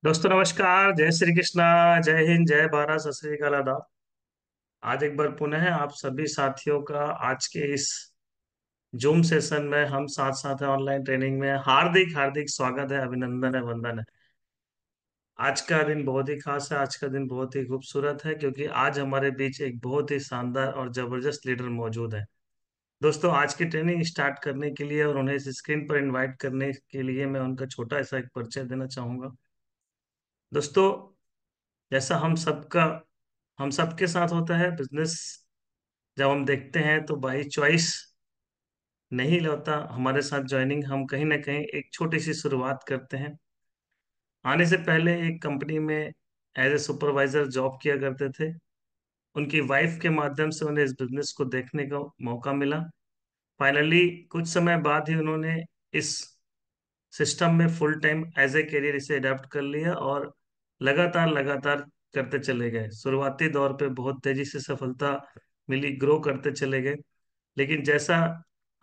दोस्तों नमस्कार। जय श्री कृष्णा। जय हिंद, जय भारत, सत श्री अकाल, आदाब। आज एक बार पुनः आप सभी साथियों का आज के इस जूम सेशन में हम साथ साथ हैं ऑनलाइन ट्रेनिंग में हार्दिक हार्दिक स्वागत है, अभिनंदन है, वंदन है। आज का दिन बहुत ही खास है, आज का दिन बहुत ही खूबसूरत है क्योंकि आज हमारे बीच एक बहुत ही शानदार और जबरदस्त लीडर मौजूद है। दोस्तों, आज की ट्रेनिंग स्टार्ट करने के लिए और उन्हें इस स्क्रीन पर इनवाइट करने के लिए मैं उनका छोटा सा एक परिचय देना चाहूंगा। दोस्तों, जैसा हम सबके साथ होता है बिजनेस, जब हम देखते हैं तो बाई चॉइस नहीं होता हमारे साथ ज्वाइनिंग। हम कहीं ना कहीं एक छोटी सी शुरुआत करते हैं। आने से पहले एक कंपनी में एज ए सुपरवाइजर जॉब किया करते थे। उनकी वाइफ के माध्यम से उन्हें इस बिजनेस को देखने का मौका मिला। फाइनली कुछ समय बाद ही उन्होंने इस सिस्टम में full time as a career इसे अडेप्ट कर लिया और लगातार लगातार करते चले गए। शुरुआती दौर पे बहुत तेजी से सफलता मिली, ग्रो करते चले गए। लेकिन जैसा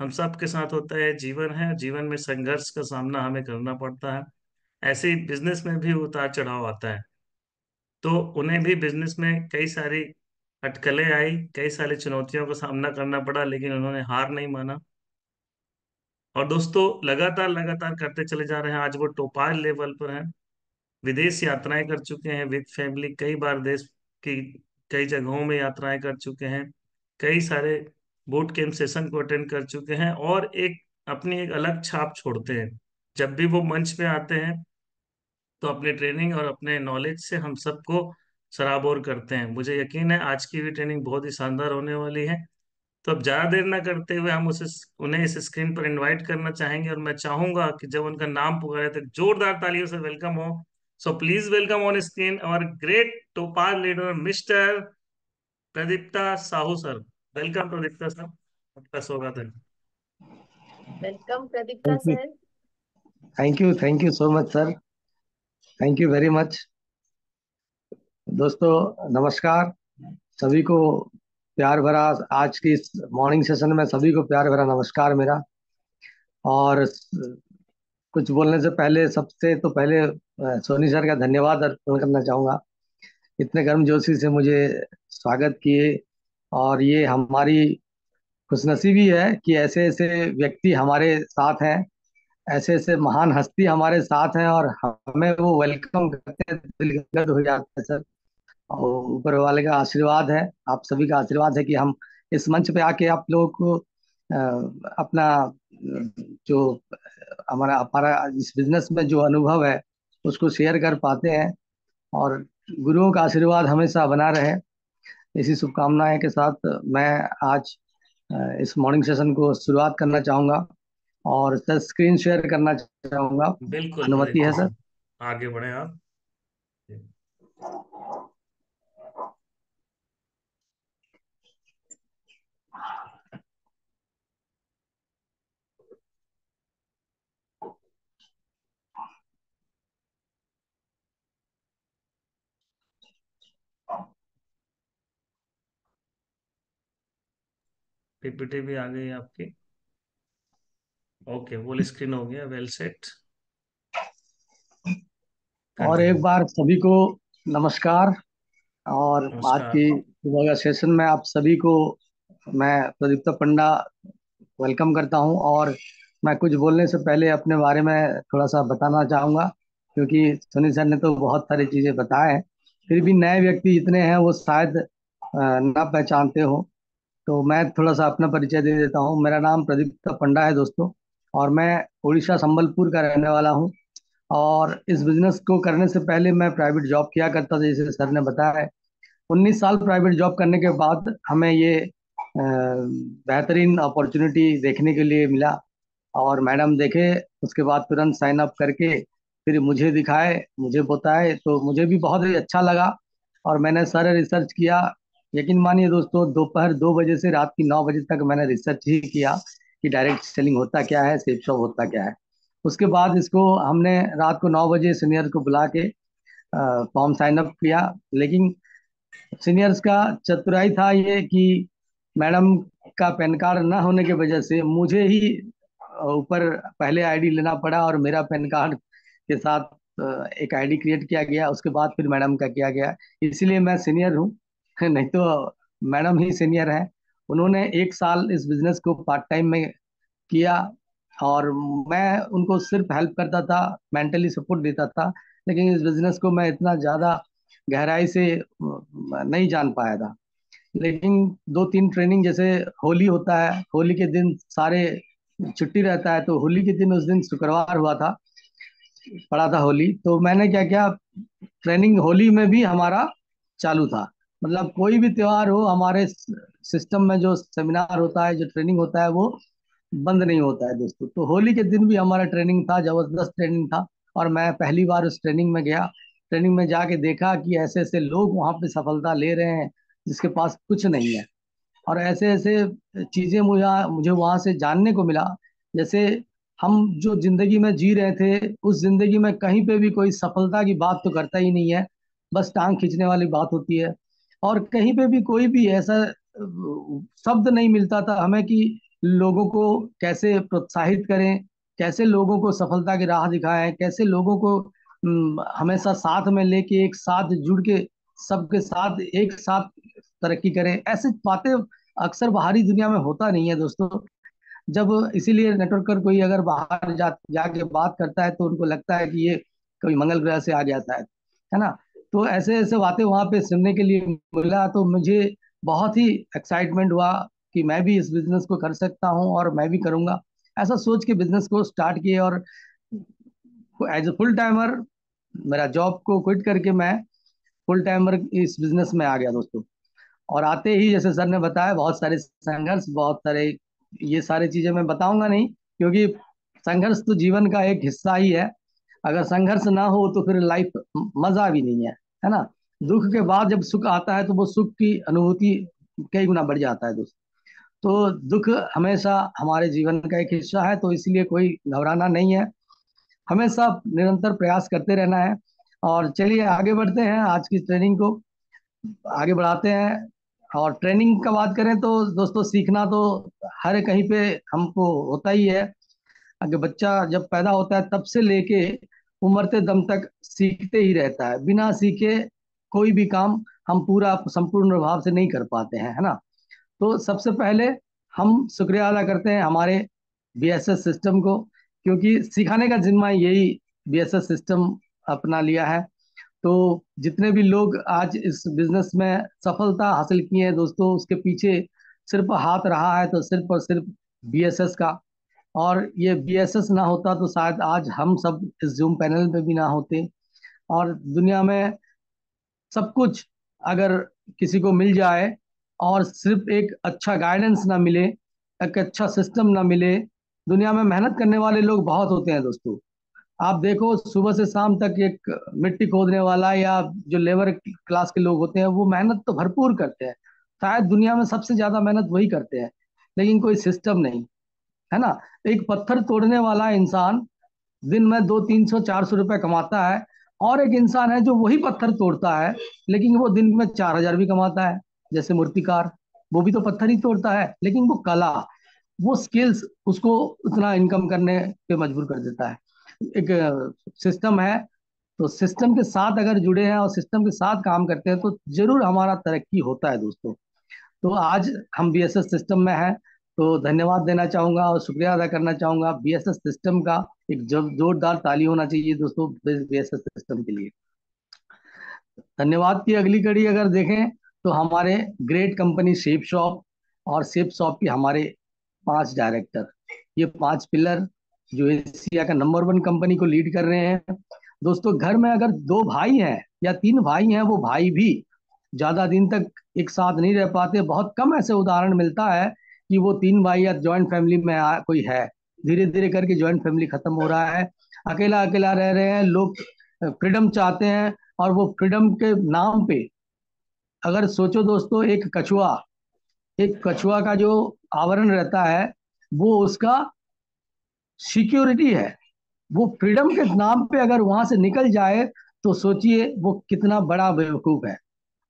हम सब के साथ होता है, जीवन है, जीवन में संघर्ष का सामना हमें करना पड़ता है। ऐसे ही बिजनेस में भी उतार चढ़ाव आता है। तो उन्हें भी बिजनेस में कई सारी अटकलें आई, कई सारी चुनौतियों का सामना करना पड़ा, लेकिन उन्होंने हार नहीं माना। और दोस्तों, लगातार लगातार करते चले जा रहे हैं। आज वो टोपाज लेवल पर हैं। विदेश यात्राएं कर चुके हैं विद फैमिली, कई बार देश की कई जगहों में यात्राएं कर चुके हैं। कई सारे बूट कैंप सेशन को अटेंड कर चुके हैं और एक अपनी एक अलग छाप छोड़ते हैं। जब भी वो मंच पे आते हैं तो अपनी ट्रेनिंग और अपने नॉलेज से हम सबको सराबोर करते हैं। मुझे यकीन है आज की भी ट्रेनिंग बहुत ही शानदार होने वाली है। तो अब ज्यादा देर ना करते हुए हम उन्हें इस स्क्रीन पर इनवाइट करना चाहेंगे और मैं चाहूंगा कि जब उनका नाम पुकारे तो जोरदार तालियों से वेलकम हो। So please welcome on screen और great topaz leader mister Pradipta Sahu sir. Welcome Pradipta sir, आपका स्वागत है। Welcome Pradipta thank you. Sir. Thank you so much sir. Thank you very much. दोस्तों नमस्कार सभी को। प्यार भरा आज की इस मॉर्निंग सेशन में सभी को प्यार भरा नमस्कार मेरा। और कुछ बोलने से पहले सबसे तो पहले सोनी सर का धन्यवाद अर्पण करना चाहूँगा। इतने गर्मजोशी से मुझे स्वागत किए। और ये हमारी खुशनसीबी है कि ऐसे ऐसे व्यक्ति हमारे साथ हैं, ऐसे ऐसे महान हस्ती हमारे साथ हैं और हमें वो वेलकम करते हैं, दिल गदगद हो जाता है सर। और ऊपर वाले का आशीर्वाद है, आप सभी का आशीर्वाद है कि हम इस मंच पे आके आप लोगों को अपना जो हमारा हमारा इस बिजनेस में जो अनुभव है उसको शेयर कर पाते हैं। और गुरुओं का आशीर्वाद हमेशा बना रहे, इसी शुभकामनाएं के साथ मैं आज इस मॉर्निंग सेशन को शुरुआत करना चाहूँगा और सर स्क्रीन शेयर करना चाहूँगा। बिल्कुल अनुमति प्रदीप्ता है सर? सर, आगे बढ़े आप। पीपीटी भी आ गई आपकी। ओके, फुल स्क्रीन हो गया, वेल सेट। और एक कंटिन्यू। बार सभी को नमस्कार। और आज नमस्कार। की सुबह का सेशन में आप सभी को मैं प्रदीप्ता पंडा वेलकम करता हूं। और मैं कुछ बोलने से पहले अपने बारे में थोड़ा सा बताना चाहूँगा, क्योंकि सुनील सर ने तो बहुत सारी चीज़ें बताए हैं, फिर भी नए व्यक्ति जितने हैं वो शायद ना पहचानते हो। तो मैं थोड़ा सा अपना परिचय दे देता हूँ। मेरा नाम प्रदीप्ता पंडा है दोस्तों, और मैं उड़ीसा संबलपुर का रहने वाला हूँ। और इस बिजनेस को करने से पहले मैं प्राइवेट जॉब किया करता था, जैसे सर ने बताया है। 19 साल प्राइवेट जॉब करने के बाद हमें ये बेहतरीन अपॉर्चुनिटी देखने के लिए मिला। और मैडम देखे, उसके बाद तुरंत साइन अप करके फिर मुझे दिखाए, मुझे बताए, तो मुझे भी बहुत ही अच्छा लगा। और मैंने सारे रिसर्च किया। यकीन मानिए दोस्तों, दोपहर 2 बजे से रात की 9 बजे तक मैंने रिसर्च ही किया कि डायरेक्ट सेलिंग होता क्या है, सेल्फ शॉप होता क्या है। उसके बाद इसको हमने रात को 9 बजे सीनियर को बुला के फॉर्म साइन अप किया। लेकिन सीनियर्स का चतुराई था ये कि मैडम का पैन कार्ड ना होने की वजह से मुझे ही ऊपर पहले आईडी लेना पड़ा और मेरा पैन कार्ड के साथ एक आईडी क्रिएट किया गया, उसके बाद फिर मैडम का किया गया। इसीलिए मैं सीनियर हूँ नहीं तो मैडम ही सीनियर है। उन्होंने 1 साल इस बिजनेस को पार्ट टाइम में किया, और मैं उनको सिर्फ हेल्प करता था, मेंटली सपोर्ट देता था। लेकिन इस बिजनेस को मैं इतना ज़्यादा गहराई से नहीं जान पाया था। लेकिन 2-3 ट्रेनिंग, जैसे होली होता है, होली के दिन सारे छुट्टी रहता है, तो होली के दिन, उस दिन शुक्रवार हुआ था, पड़ा था होली, तो मैंने क्या किया, ट्रेनिंग होली में भी हमारा चालू था। मतलब कोई भी त्योहार हो, हमारे सिस्टम में जो सेमिनार होता है, जो ट्रेनिंग होता है, वो बंद नहीं होता है दोस्तों। तो होली के दिन भी हमारा ट्रेनिंग था, जबरदस्त ट्रेनिंग था। और मैं पहली बार उस ट्रेनिंग में गया। ट्रेनिंग में जाके देखा कि ऐसे ऐसे लोग वहाँ पे सफलता ले रहे हैं जिसके पास कुछ नहीं है। और ऐसे ऐसे चीजें मुझे मुझे वहां से जानने को मिला। जैसे हम जो जिंदगी में जी रहे थे, उस जिंदगी में कहीं पे भी कोई सफलता की बात तो करता ही नहीं है, बस टांग खींचने वाली बात होती है। और कहीं पे भी कोई भी ऐसा शब्द नहीं मिलता था हमें कि लोगों को कैसे प्रोत्साहित करें, कैसे लोगों को सफलता की राह दिखाएं, कैसे लोगों को हमेशा साथ में लेके एक साथ जुड़ के सबके साथ एक साथ तरक्की करें। ऐसी बातें अक्सर बाहरी दुनिया में होता नहीं है दोस्तों। जब इसीलिए नेटवर्कर कोई अगर बाहर जाके बात करता है, तो उनको लगता है कि ये कोई मंगल ग्रह से आ गया था, है ना। तो ऐसे ऐसे बातें वहां पे सुनने के लिए मिला, तो मुझे बहुत ही एक्साइटमेंट हुआ कि मैं भी इस बिजनेस को कर सकता हूँ और मैं भी करूंगा। ऐसा सोच के बिजनेस को स्टार्ट किए, और एज ए फुल टाइमर मेरा जॉब को क्विट करके मैं फुल टाइमर इस बिजनेस में आ गया दोस्तों। और आते ही, जैसे सर ने बताया, बहुत सारे संघर्ष, बहुत सारे, ये सारी चीजें मैं बताऊंगा नहीं, क्योंकि संघर्ष तो जीवन का एक हिस्सा ही है। अगर संघर्ष ना हो तो फिर लाइफ मजा भी नहीं है ना। दुख के बाद जब सुख आता है, तो वो सुख की अनुभूति कई गुना बढ़ जाता है दोस्त। तो दुख हमेशा हमारे जीवन का एक हिस्सा है, तो इसलिए कोई घबराना नहीं है, हमेशा निरंतर प्रयास करते रहना है। और चलिए आगे बढ़ते हैं, आज की ट्रेनिंग को आगे बढ़ाते हैं। और ट्रेनिंग का बात करें तो दोस्तों, सीखना तो हर कहीं पे हमको होता ही है। अगर बच्चा जब पैदा होता है, तब से लेके वो मरते दम तक सीखते ही रहता है। बिना सीखे कोई भी काम हम पूरा संपूर्ण भाव से नहीं कर पाते हैं, है ना। तो सबसे पहले हम शुक्रिया अदा करते हैं हमारे बीएसएस सिस्टम को, क्योंकि सिखाने का जिम्मा यही बीएसएस सिस्टम अपना लिया है। तो जितने भी लोग आज इस बिजनेस में सफलता हासिल की है दोस्तों, उसके पीछे सिर्फ हाथ रहा है तो सिर्फ और सिर्फ बीएसएस का। और ये बीएसएस ना होता तो शायद आज हम सब इस जूम पैनल पे भी ना होते। और दुनिया में सब कुछ अगर किसी को मिल जाए, और सिर्फ एक अच्छा गाइडेंस ना मिले, एक अच्छा सिस्टम ना मिले, दुनिया में मेहनत करने वाले लोग बहुत होते हैं दोस्तों। आप देखो, सुबह से शाम तक एक मिट्टी खोदने वाला या जो लेबर क्लास के लोग होते हैं, वो मेहनत तो भरपूर करते हैं, शायद दुनिया में सबसे ज्यादा मेहनत वही करते हैं। लेकिन कोई सिस्टम नहीं, है ना। एक पत्थर तोड़ने वाला इंसान दिन में 200, 300, 400 रुपए कमाता है, और एक इंसान है जो वही पत्थर तोड़ता है, लेकिन वो दिन में 4,000 भी कमाता है। जैसे मूर्तिकार, वो भी तो पत्थर ही तोड़ता है, लेकिन वो कला, वो स्किल्स उसको उतना इनकम करने पे मजबूर कर देता है। एक सिस्टम है, तो सिस्टम के साथ अगर जुड़े हैं और सिस्टम के साथ काम करते हैं, तो जरूर हमारा तरक्की होता है दोस्तों। तो आज हम बीएसएस सिस्टम में हैं, तो धन्यवाद देना चाहूंगा और शुक्रिया अदा करना चाहूंगा बीएसएस सिस्टम का। एक जोरदार ताली होना चाहिए दोस्तों बीएसएस सिस्टम के लिए। धन्यवाद की अगली कड़ी अगर देखें, तो हमारे ग्रेट कंपनी शेप शॉप, और शेप शॉप के हमारे 5 डायरेक्टर, ये 5 पिलर जो एशिया का नंबर 1 कंपनी को लीड कर रहे हैं दोस्तों। घर में अगर 2 भाई हैं या 3 भाई हैं, वो भाई भी ज्यादा दिन तक एक साथ नहीं रह पाते। बहुत कम ऐसे उदाहरण मिलता है कि वो 3 भाई या जॉइंट फैमिली में कोई है। धीरे धीरे करके जॉइंट फैमिली खत्म हो रहा है, अकेला अकेला रह रहे हैं लोग, फ्रीडम चाहते हैं। और वो फ्रीडम के नाम पे, अगर सोचो दोस्तों, एक कछुआ का जो आवरण रहता है, वो उसका सिक्योरिटी है। वो फ्रीडम के नाम पे अगर वहां से निकल जाए, तो सोचिए वो कितना बड़ा बेवकूफ है।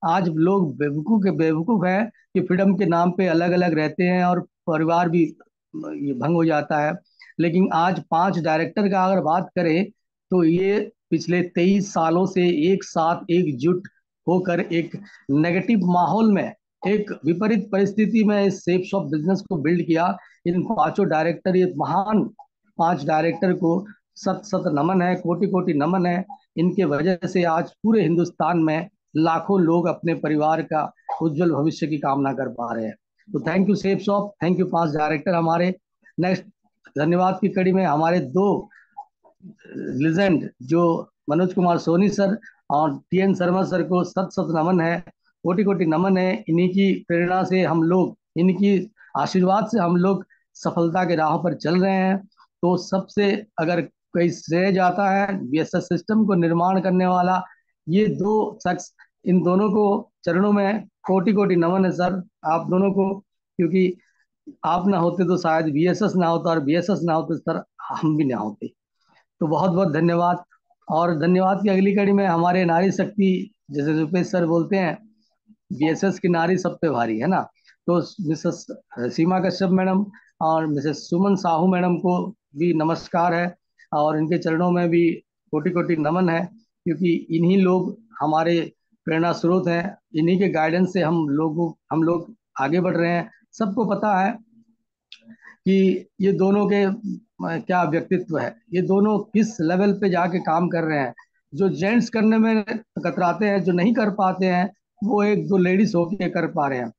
आज लोग बेवकूफ के बेवकूफ है कि फ्रीडम के नाम पे अलग अलग रहते हैं, और परिवार भी ये भंग हो जाता है। लेकिन आज 5 डायरेक्टर का अगर बात करें, तो ये पिछले 23 सालों से एक साथ एकजुट होकर एक नेगेटिव माहौल में, एक विपरीत परिस्थिति में इस सेफ शॉप बिजनेस को बिल्ड किया। इन पांचों डायरेक्टर, ये महान 5 डायरेक्टर को सत सत नमन है, कोटि कोटि नमन है। इनके वजह से आज पूरे हिंदुस्तान में लाखों लोग अपने परिवार का उज्जवल भविष्य की कामना कर पा रहे हैं। तो thank you safe shop, thank you 5 director हमारे। नेक्स्ट धन्यवाद की कड़ी में हमारे 2 लेजेंड जो मनोज कुमार सोनी सर और टीएन शर्मा सर को सत सत नमन है, कोटि कोटि नमन है। इन्हीं की प्रेरणा से हम लोग, इनकी आशीर्वाद से हम लोग सफलता के राह पर चल रहे हैं। तो सबसे अगर कोई श्रेय जाता है बीएसएस सिस्टम को निर्माण करने वाला, ये 2 शख्स, इन दोनों को चरणों में कोटि कोटि नमन है सर, आप दोनों को। क्योंकि आप ना होते तो शायद बीएसएस ना होता, और बीएसएस ना होते सर हम भी ना होते। तो बहुत बहुत धन्यवाद। और धन्यवाद की अगली कड़ी में हमारे नारी शक्ति, जैसे रुपेश सर बोलते हैं, बीएसएस की नारी सब पे भारी है ना। तो मिसेस सीमा कश्यप मैडम और मिसेस सुमन साहू मैडम को भी नमस्कार है, और इनके चरणों में भी कोटि कोटि नमन है। क्योंकि इन्हीं लोग हमारे प्रेरणा स्रोत हैं, इन्हीं के गाइडेंस से हम लोग आगे बढ़ रहे हैं। सबको पता है कि ये दोनों के क्या व्यक्तित्व है, ये दोनों किस लेवल पे जाके काम कर रहे हैं। जो जेंट्स करने में कतराते हैं, जो नहीं कर पाते हैं, वो 1-2 लेडीज होके कर पा रहे हैं।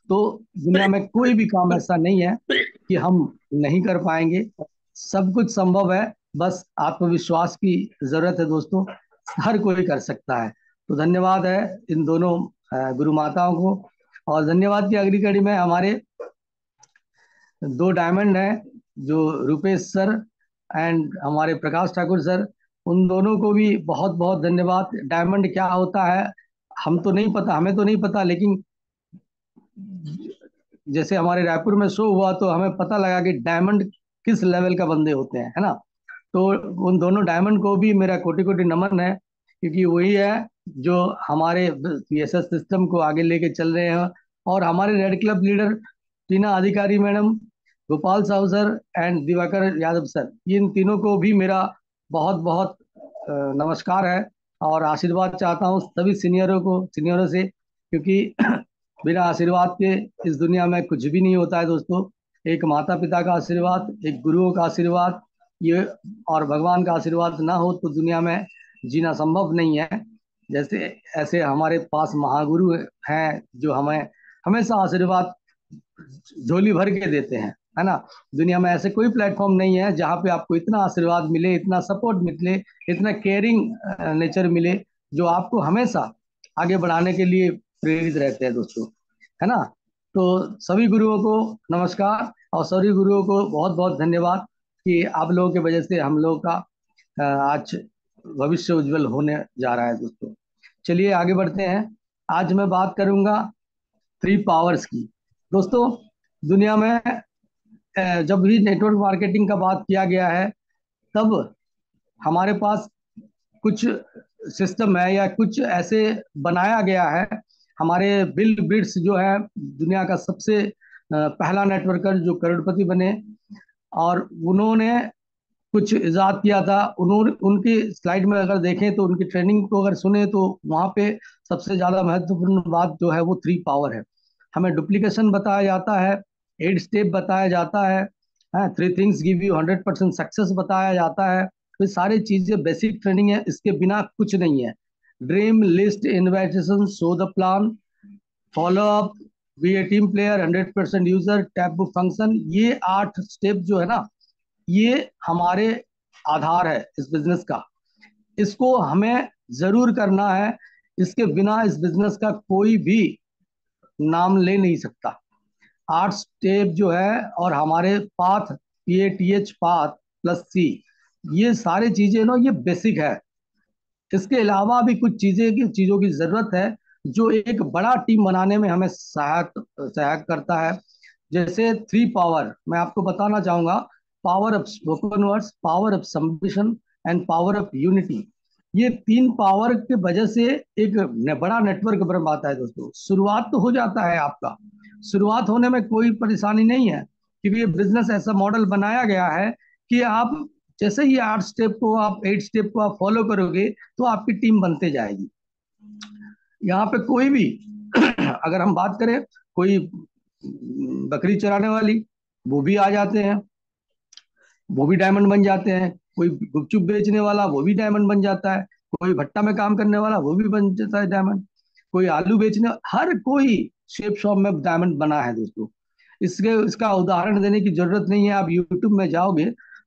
तो दुनिया में कोई भी काम ऐसा नहीं है कि हम नहीं कर पाएंगे, सब कुछ संभव है। बस आत्मविश्वास की जरूरत है दोस्तों, हर कोई कर सकता है। तो धन्यवाद है इन दोनों गुरु माताओं को। और धन्यवाद की अगली कड़ी में हमारे 2 डायमंड हैं, जो रुपेश सर एंड हमारे प्रकाश ठाकुर सर, उन दोनों को भी बहुत बहुत धन्यवाद। डायमंड क्या होता है हम तो नहीं पता, हमें तो नहीं पता, लेकिन जैसे हमारे रायपुर में शो हुआ तो हमें पता लगा कि डायमंड किस लेवल का बंदे होते हैं, है ना। तो उन दोनों डायमंड को भी मेरा कोटि कोटि नमन है, क्योंकि वही है जो हमारे पीएसएस सिस्टम को आगे लेके चल रहे हैं। और हमारे red club leader Tina Adhikari madam, Gopal Sahu sir and Diwakar Yadav sir, इन तीनों को भी मेरा बहुत बहुत नमस्कार है। और आशीर्वाद चाहता हूँ सभी सीनियरों से, क्योंकि बिना आशीर्वाद के इस दुनिया में कुछ भी नहीं होता है दोस्तों। एक माता पिता का आशीर्वाद, एक गुरुओं का आशीर्वाद, ये और भगवान का आशीर्वाद ना हो तो दुनिया में जीना संभव नहीं है। जैसे ऐसे हमारे पास महागुरु हैं जो हमें हमेशा आशीर्वाद झोली भर के देते हैं, है ना। दुनिया में ऐसे कोई प्लेटफॉर्म नहीं है जहाँ पे आपको इतना आशीर्वाद मिले, इतना सपोर्ट मिले, इतना केयरिंग नेचर मिले, जो आपको हमेशा आगे बढ़ाने के लिए प्रेरित रहते हैं दोस्तों, है ना। तो सभी गुरुओं को नमस्कार, और सभी गुरुओं को बहुत बहुत धन्यवाद कि आप लोगों की वजह से हम लोगों का आज भविष्य उज्जवल होने जा रहा है दोस्तों। चलिए आगे बढ़ते हैं। आज मैं बात करूंगा 3 पावर्स की। दोस्तों, दुनिया में जब भी नेटवर्क मार्केटिंग का बात किया गया है, तब हमारे पास कुछ सिस्टम है या कुछ ऐसे बनाया गया है। हमारे बिल गेट्स जो है दुनिया का सबसे पहला नेटवर्कर जो करोड़पति बने, और उन्होंने कुछ इजाद किया था। उन्होंने, उनकी स्लाइड में अगर देखें तो, उनकी ट्रेनिंग को अगर सुने तो वहाँ पे सबसे ज़्यादा महत्वपूर्ण बात जो है वो 3 पावर है। हमें डुप्लीकेशन बताया जाता है, 8 स्टेप बताया जाता है, 3 थिंग्स गिव यू 100% सक्सेस बताया जाता है। तो सारी चीज़ें बेसिक ट्रेनिंग है, इसके बिना कुछ नहीं है। Dream list, invitation, show the plan, follow up, be a team player, 100% user, tap book function, ये 8 स्टेप जो है ना, ये हमारे आधार है इस बिजनेस का। इसको हमें जरूर करना है, इसके बिना इस बिजनेस का कोई भी नाम ले नहीं सकता। 8 स्टेप जो है, और हमारे path, PATH path plus C, ये सारी चीजें ना, ये बेसिक है। इसके अलावा भी कुछ चीजों की जरूरत है जो एक बड़ा टीम बनाने में हमें सहायक करता है। जैसे 3 पावर मैं आपको बताना चाहूंगा: power of spoken words, power of submission and power of unity. ये 3 पावर की वजह से एक बड़ा नेटवर्क बन पाता है दोस्तों। शुरुआत तो हो जाता है आपका, शुरुआत होने में कोई परेशानी नहीं है, क्योंकि ये बिजनेस ऐसा मॉडल बनाया गया है कि आप जैसे ही 8 स्टेप को आप फॉलो करोगे तो आपकी टीम बनते जाएगी। यहाँ पे कोई भी अगर हम बात करें, कोई बकरी चराने वाली, वो भी आ जाते हैं, वो भी डायमंड बन जाते हैं। कोई गुपचुप बेचने वाला, वो भी डायमंड बन जाता है। कोई भट्टा में काम करने वाला, वो भी बन जाता है डायमंड। कोई आलू बेचने, हर कोई शेप शॉप में डायमंड बना है दोस्तों। इसका उदाहरण देने की जरूरत नहीं है। आप यूट्यूब में जाओगे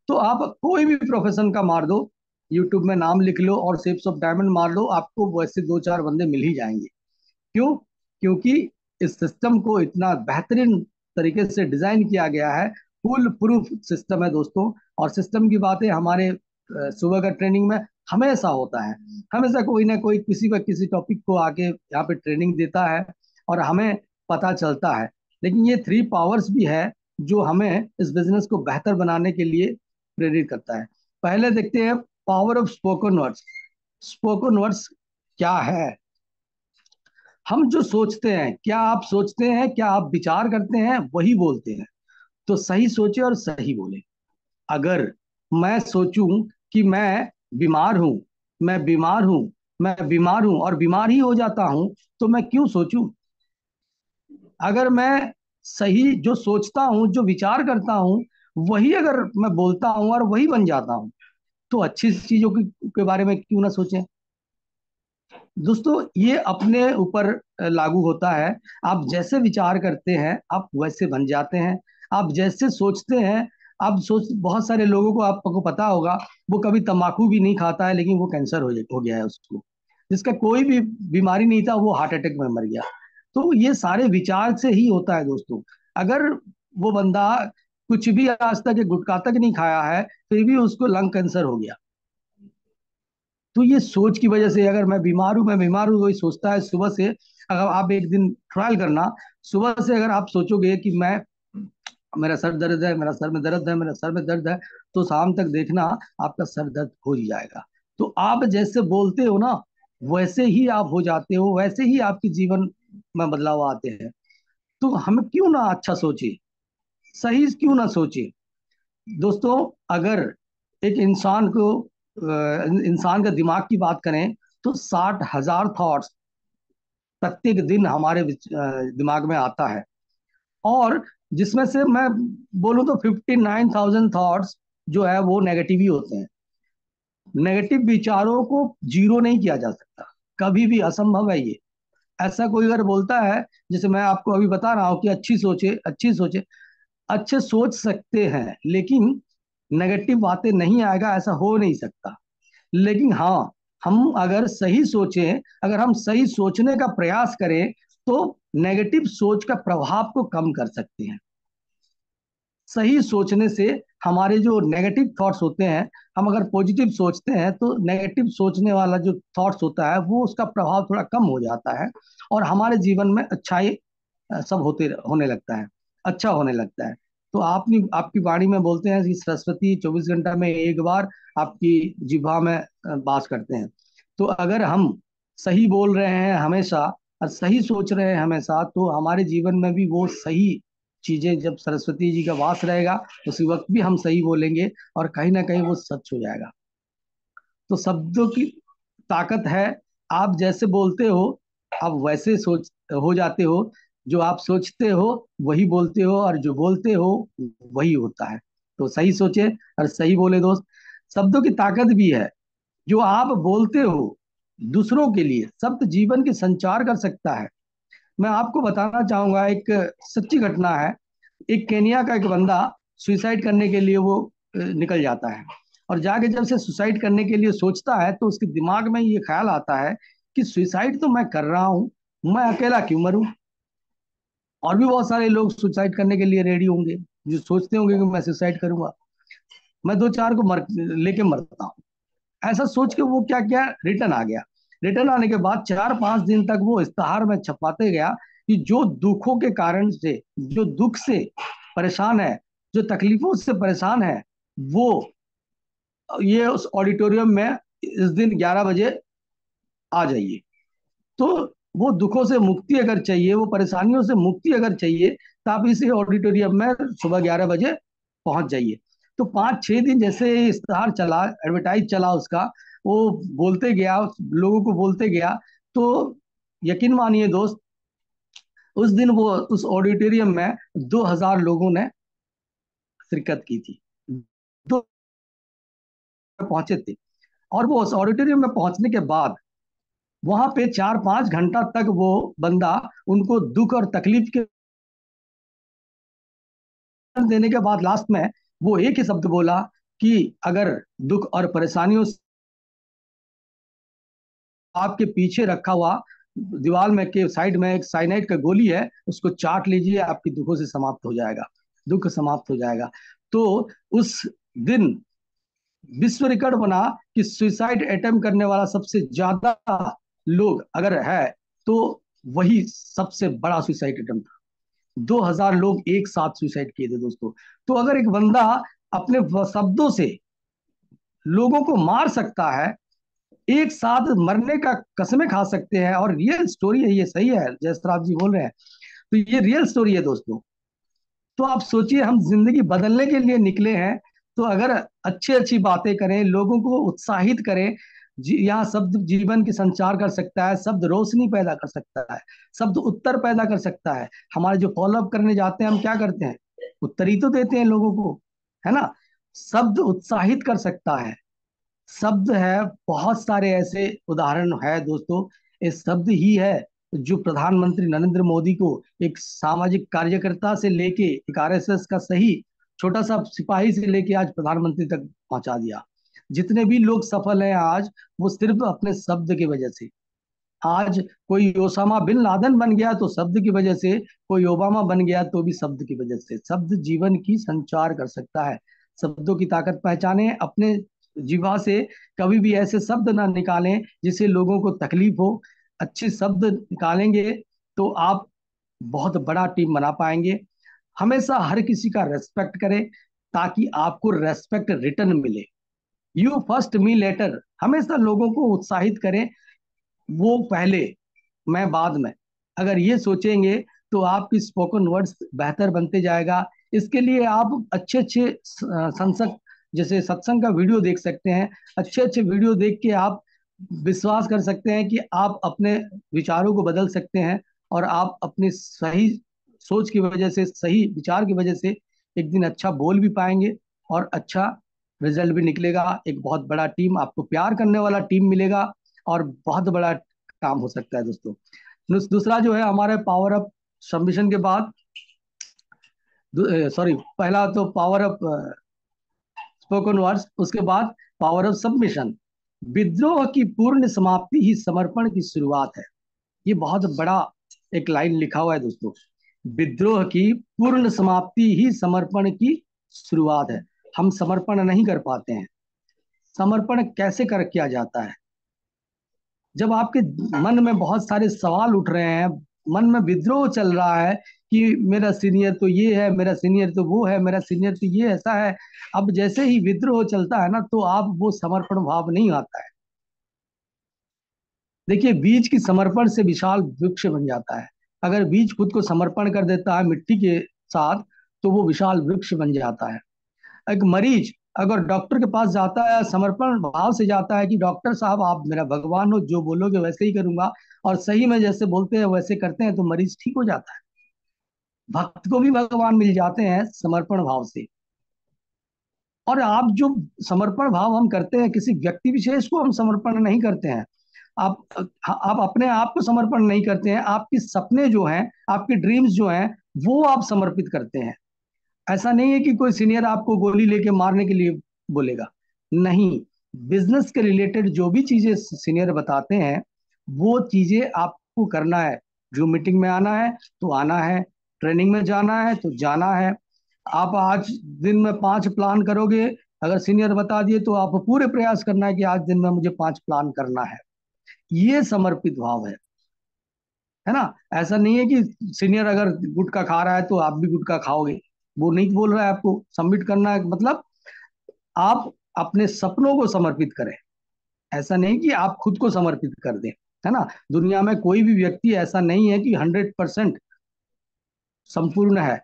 तो आप कोई भी प्रोफेशन का मार दो, यूट्यूब में नाम लिख लो और शेप्स ऑफ डायमंड मार लो, आपको वैसे 2-4 बंदे मिल ही जाएंगे। क्यों? क्योंकि इस सिस्टम को इतना बेहतरीन तरीके से डिजाइन किया गया है। फुल प्रूफ सिस्टम है दोस्तों। और सिस्टम की बातें हमारे सुबह का ट्रेनिंग में हमेशा होता है। हमेशा कोई ना कोई किसी का किसी टॉपिक को आके यहाँ पे ट्रेनिंग देता है और हमें पता चलता है। लेकिन ये 3 पावर्स भी है जो हमें इस बिजनेस को बेहतर बनाने के लिए प्रेरित करता है। पहले देखते हैं power of spoken words. Spoken words क्या है? हम जो सोचते हैं, क्या आप सोचते हैं, क्या आप विचार करते हैं, वही बोलते हैं। तो सही सोचे और सही बोले। अगर मैं सोचूं कि मैं बीमार हूं, मैं बीमार हूं, मैं बीमार हूं और बीमार ही हो जाता हूं, तो मैं क्यों सोचूं? अगर मैं सही जो सोचता हूं, जो विचार करता हूं, वही अगर मैं बोलता हूं और वही बन जाता हूं, तो अच्छी चीजों के बारे में क्यों ना सोचें। दोस्तों, ये अपने ऊपर लागू होता है। आप जैसे विचार करते हैं आप वैसे बन जाते हैं। आप जैसे सोचते हैं, आप सोच, बहुत सारे लोगों को आपको पता होगा, वो कभी तंबाकू भी नहीं खाता है लेकिन वो कैंसर हो गया है उसको। जिसका कोई भी बीमारी नहीं था वो हार्ट अटैक में मर गया। तो ये सारे विचार से ही होता है दोस्तों। अगर वो बंदा कुछ भी आज तक एक गुटखा तक नहीं खाया है, फिर भी उसको लंग कैंसर हो गया। तो ये सोच की वजह से, अगर मैं बीमार हूं, मैं बीमार हूं, वही सोचता है सुबह से। अगर आप एक दिन ट्रायल करना, सुबह से अगर आप सोचोगे कि मैं, मेरा सर दर्द है, मेरा सर में दर्द है, मेरा सर में दर्द है, तो शाम तक देखना आपका सर दर्द हो ही जाएगा। तो आप जैसे बोलते हो ना, वैसे ही आप हो जाते हो, वैसे ही आपके जीवन में बदलाव आते हैं। तो हम क्यों ना अच्छा सोचे, सही क्यों ना सोचे। दोस्तों, अगर एक इंसान का दिमाग की बात करें तो 60,000 थॉट्स प्रत्येक दिन हमारे दिमाग में आता है। और जिसमें से मैं बोलूं तो 59,000 थॉट्स जो है वो नेगेटिव ही होते हैं। नेगेटिव विचारों को जीरो नहीं किया जा सकता, कभी भी असंभव है ये। ऐसा कोई अगर बोलता है, जैसे मैं आपको अभी बता रहा हूँ कि अच्छी सोचे, अच्छी सोचे, अच्छे सोच सकते हैं लेकिन नेगेटिव बातें नहीं आएगा, ऐसा हो नहीं सकता। लेकिन हाँ, हम अगर सही सोचें, अगर हम सही सोचने का प्रयास करें तो नेगेटिव सोच का प्रभाव को कम कर सकते हैं। सही सोचने से हमारे जो नेगेटिव थॉट्स होते हैं, हम अगर पॉजिटिव सोचते हैं तो नेगेटिव सोचने वाला जो थॉट्स होता है वो उसका प्रभाव थोड़ा कम हो जाता है और हमारे जीवन में अच्छाई सब होने लगता है, अच्छा होने लगता है। तो आपकी वाणी में बोलते हैं कि सरस्वती 24 घंटा में एक बार आपकी जिह्वा में वास करते हैं। तो अगर हम सही बोल रहे हैं हमेशा और सही सोच रहे हैं हमेशा, तो हमारे जीवन में भी वो सही चीजें, जब सरस्वती जी का वास रहेगा उसी वक्त भी हम सही बोलेंगे और कहीं ना कहीं वो सच हो जाएगा। तो शब्दों की ताकत है। आप जैसे बोलते हो आप वैसे सोच हो जाते हो। जो आप सोचते हो वही बोलते हो और जो बोलते हो वही होता है। तो सही सोचे और सही बोले दोस्त। शब्दों की ताकत भी है। जो आप बोलते हो दूसरों के लिए, शब्द जीवन के संचार कर सकता है। मैं आपको बताना चाहूंगा, एक सच्ची घटना है। एक केनिया का एक बंदा सुसाइड करने के लिए वो निकल जाता है। और जाके जब से सुसाइड करने के लिए सोचता है तो उसके दिमाग में ये ख्याल आता है कि सुसाइड तो मैं कर रहा हूँ, मैं अकेला क्यों मरूं। और भी बहुत सारे लोग सुसाइड करने के लिए रेडी होंगे, जो सोचते होंगे कि मैं सुसाइड करूंगा, मैं 2-4 को लेके मरता हूँ। ऐसा सोच के वो क्या किया, रिटर्न आ गया। रिटर्न आने के बाद 4-5 दिन तक वो इश्तहार में छपाते गया कि जो दुखों के कारण से, जो दुख से परेशान है, जो तकलीफों से परेशान है, वो ये उस ऑडिटोरियम में इस दिन 11 बजे आ जाइए। तो वो दुखों से मुक्ति अगर चाहिए, वो परेशानियों से मुक्ति अगर चाहिए, तो आप इसी ऑडिटोरियम में सुबह 11 बजे पहुंच जाइए। तो 5-6 दिन जैसे इश्तेहार चला, एडवर्टाइज चला उसका, वो बोलते गया, लोगों को बोलते गया, तो यकीन मानिए दोस्त, उस दिन वो उस ऑडिटोरियम में 2,000 लोगों ने शिरकत की थी। दो पहुंचे थे, और वो उस ऑडिटोरियम में पहुंचने के बाद वहां पे 4-5 घंटा तक वो बंदा उनको दुख और तकलीफ के देने के बाद लास्ट में वो एक ही शब्द बोला कि अगर दुख और परेशानियों से आपके पीछे रखा हुआ दीवार में के साइड में एक साइनाइड का गोली है, उसको चाट लीजिए, आपकी दुखों से समाप्त हो जाएगा, दुख समाप्त हो जाएगा। तो उस दिन विश्व रिकॉर्ड बना कि सुसाइड अटेम्प्ट करने वाला सबसे ज्यादा लोग अगर है तो वही सबसे बड़ा सुसाइड अटेम्प्ट था। 2,000 लोग एक साथ सुसाइड किए थे दोस्तों। तो अगर एक बंदा अपने शब्दों से लोगों को मार सकता है, एक साथ मरने का कसमें खा सकते हैं, और रियल स्टोरी है ये, सही है जयसराज जी बोल रहे हैं, तो ये रियल स्टोरी है दोस्तों। तो आप सोचिए, हम जिंदगी बदलने के लिए निकले हैं, तो अगर अच्छी अच्छी बातें करें, लोगों को उत्साहित करें, यहाँ शब्द जीवन की संचार कर सकता है, शब्द रोशनी पैदा कर सकता है, शब्द उत्तर पैदा कर सकता है। हमारे जो फॉलोअप करने जाते हैं, हम क्या करते हैं, उत्तर ही तो देते हैं लोगों को, है ना। शब्द उत्साहित कर सकता है, शब्द है, बहुत सारे ऐसे उदाहरण है दोस्तों। ये शब्द ही है जो प्रधानमंत्री नरेंद्र मोदी को एक सामाजिक कार्यकर्ता से लेके एक आरएसएस का सही छोटा सा सिपाही से लेके आज प्रधानमंत्री तक पहुंचा दिया। जितने भी लोग सफल हैं आज, वो सिर्फ अपने शब्द की वजह से। आज कोई ओसामा बिन लादेन बन गया तो शब्द की वजह से, कोई ओबामा बन गया तो भी शब्द की वजह से। शब्द जीवन की संचार कर सकता है। शब्दों की ताकत पहचाने, अपने जीवा से कभी भी ऐसे शब्द ना निकालें जिससे लोगों को तकलीफ हो। अच्छे शब्द निकालेंगे तो आप बहुत बड़ा टीम बना पाएंगे। हमेशा हर किसी का रेस्पेक्ट करें ताकि आपको रेस्पेक्ट रिटर्न मिले। यू फर्स्ट मी लेटर, हमेशा लोगों को उत्साहित करें, वो पहले मैं बाद में, अगर ये सोचेंगे तो आपकी स्पोकन वर्ड्स बेहतर बनते जाएगा। इसके लिए आप अच्छे अच्छे संसद जैसे सत्संग का वीडियो देख सकते हैं। अच्छे अच्छे वीडियो देख के आप विश्वास कर सकते हैं कि आप अपने विचारों को बदल सकते हैं, और आप अपनी सही सोच की वजह से, सही विचार की वजह से एक दिन अच्छा बोल भी पाएंगे, और अच्छा रिजल्ट भी निकलेगा। एक बहुत बड़ा टीम, आपको प्यार करने वाला टीम मिलेगा, और बहुत बड़ा काम हो सकता है दोस्तों। दूसरा जो है हमारे पावर अप सबमिशन के बाद, सॉरी, पहला तो पावर अप स्पोकन वर्ड्स, उसके बाद पावर अप सबमिशन। विद्रोह की पूर्ण समाप्ति ही समर्पण की शुरुआत है। ये बहुत बड़ा एक लाइन लिखा हुआ है दोस्तों। विद्रोह की पूर्ण समाप्ति ही समर्पण की शुरुआत है। हम समर्पण नहीं कर पाते हैं। समर्पण कैसे कर किया जाता है? जब आपके मन में बहुत सारे सवाल उठ रहे हैं, मन में विद्रोह चल रहा है कि मेरा सीनियर तो ये है, मेरा सीनियर तो वो है, मेरा सीनियर तो ये ऐसा है। अब जैसे ही विद्रोह चलता है ना, तो आप वो समर्पण भाव नहीं आता है। देखिए, बीज की समर्पण से विशाल वृक्ष बन जाता है। अगर बीज खुद को समर्पण कर देता है मिट्टी के साथ, तो वो विशाल वृक्ष बन जाता है। एक मरीज अगर डॉक्टर के पास जाता है, समर्पण भाव से जाता है कि डॉक्टर साहब आप मेरा भगवान हो, जो बोलोगे वैसे ही करूंगा, और सही में जैसे बोलते हैं वैसे करते हैं, तो मरीज ठीक हो जाता है। भक्त को भी भगवान मिल जाते हैं समर्पण भाव से। और आप जो समर्पण भाव हम करते हैं, किसी व्यक्ति विशेष को हम समर्पण नहीं करते हैं। आप अपने आप को समर्पण नहीं करते हैं। आपके सपने जो हैं, आपके ड्रीम्स जो हैं, वो आप समर्पित करते हैं। ऐसा नहीं है कि कोई सीनियर आपको गोली लेके मारने के लिए बोलेगा, नहीं। बिजनेस के रिलेटेड जो भी चीजें सीनियर बताते हैं, वो चीजें आपको करना है। जो मीटिंग में आना है तो आना है, ट्रेनिंग में जाना है तो जाना है। आप आज दिन में 5 प्लान करोगे, अगर सीनियर बता दिए तो आप पूरे प्रयास करना है कि आज दिन में मुझे 5 प्लान करना है। ये समर्पित भाव है ना। ऐसा नहीं है कि सीनियर अगर गुटखा खा रहा है तो आप भी गुटखा खाओगे, वो नहीं बोल रहा है। आपको सबमिट करना है, मतलब आप अपने सपनों को समर्पित करें। ऐसा नहीं कि आप खुद को समर्पित कर दें, है ना। दुनिया में कोई भी व्यक्ति ऐसा नहीं है कि 100% संपूर्ण है।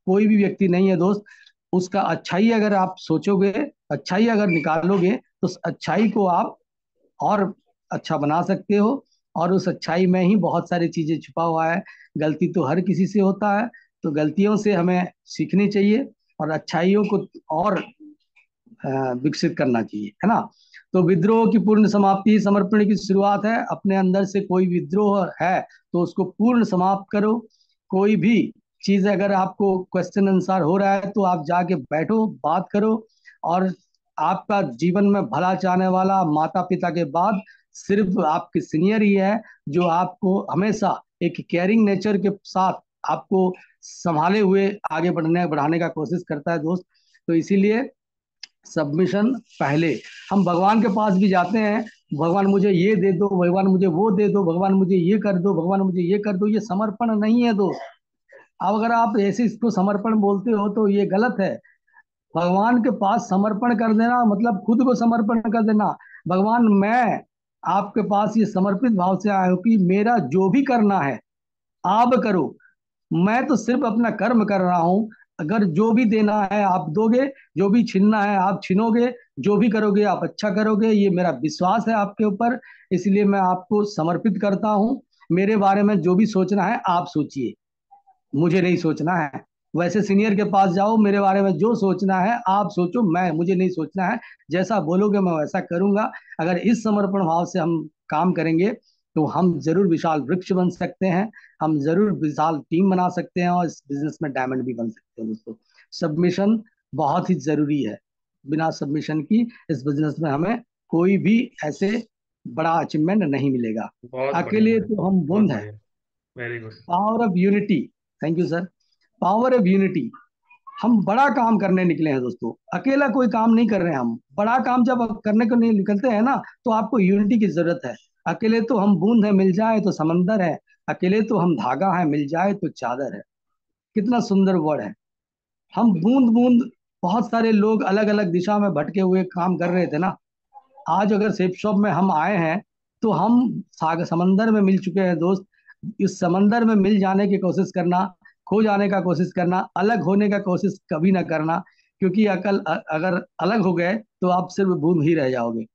कोई भी व्यक्ति नहीं है दोस्त। उसका अच्छाई अगर आप सोचोगे, अच्छाई अगर निकालोगे, तो उस अच्छाई को आप और अच्छा बना सकते हो। और उस अच्छाई में ही बहुत सारी चीजें छुपा हुआ है। गलती तो हर किसी से होता है, तो गलतियों से हमें सीखनी चाहिए और अच्छाइयों को और विकसित करना चाहिए, है ना। तो विद्रोह की पूर्ण समाप्ति समर्पण की शुरुआत है। अपने अंदर से कोई विद्रोह है तो उसको पूर्ण समाप्त करो। कोई भी चीज अगर आपको क्वेश्चन आंसर हो रहा है तो आप जाके बैठो, बात करो। और आपका जीवन में भला चाहने वाला माता पिता के बाद सिर्फ आपके सीनियर ही है, जो आपको हमेशा एक केयरिंग नेचर के साथ आपको संभाले हुए आगे बढ़ाने का कोशिश करता है दोस्त। तो इसीलिए सबमिशन पहले। हम भगवान के पास भी जाते हैं, भगवान मुझे ये दे दो, भगवान मुझे वो दे दो, भगवान मुझे ये कर दो, भगवान मुझे ये कर दो, ये समर्पण नहीं है दोस्त। अब अगर आप ऐसे इसको समर्पण बोलते हो तो ये गलत है। भगवान के पास समर्पण कर देना मतलब खुद को समर्पण कर देना। भगवान मैं आपके पास ये समर्पित भाव से आया हूं कि मेरा जो भी करना है आप करो। मैं तो सिर्फ अपना कर्म कर रहा हूं। अगर जो भी देना है आप दोगे, जो भी छीनना है आप छीनोगे, जो भी करोगे आप अच्छा करोगे, ये मेरा विश्वास है आपके ऊपर। इसलिए मैं आपको समर्पित करता हूं। मेरे बारे में जो भी सोचना है आप सोचिए, मुझे नहीं सोचना है। वैसे सीनियर के पास जाओ, मेरे बारे में जो सोचना है आप सोचो, मैं मुझे नहीं सोचना है। जैसा बोलोगे मैं वैसा करूंगा। अगर इस समर्पण भाव से हम काम करेंगे तो हम जरूर विशाल वृक्ष बन सकते हैं। हम जरूर विशाल टीम बना सकते हैं और इस बिजनेस में डायमंड भी बन सकते हैं दोस्तों। सबमिशन बहुत ही जरूरी है। बिना सबमिशन की इस बिजनेस में हमें कोई भी ऐसे बड़ा अचीवमेंट नहीं मिलेगा। बहुत बढ़िया अकेले भाई, तो हम बहुत बूंद है। बढ़िया। Very good. Power of unity. Thank you sir. Power of unity. हम बड़ा काम करने निकले हैं दोस्तों, अकेला कोई काम नहीं कर रहे हैं। हम बड़ा काम जब आप करने को नहीं निकलते हैं ना, तो आपको यूनिटी की जरूरत है। अकेले तो हम बूंद है, मिल जाए तो समंदर है। अकेले तो हम धागा है, मिल जाए तो चादर है। कितना सुंदर वर्ड है। हम बूंद बूंद, बहुत सारे लोग अलग अलग दिशा में भटके हुए काम कर रहे थे ना। आज अगर सेफ शॉप में हम आए हैं तो हम सागर समंदर में मिल चुके हैं दोस्त। इस समंदर में मिल जाने की कोशिश करना, खो जाने का कोशिश करना, अलग होने का कोशिश कभी ना करना। क्योंकि अगर अलग हो गए तो आप सिर्फ बूंद ही रह जाओगे।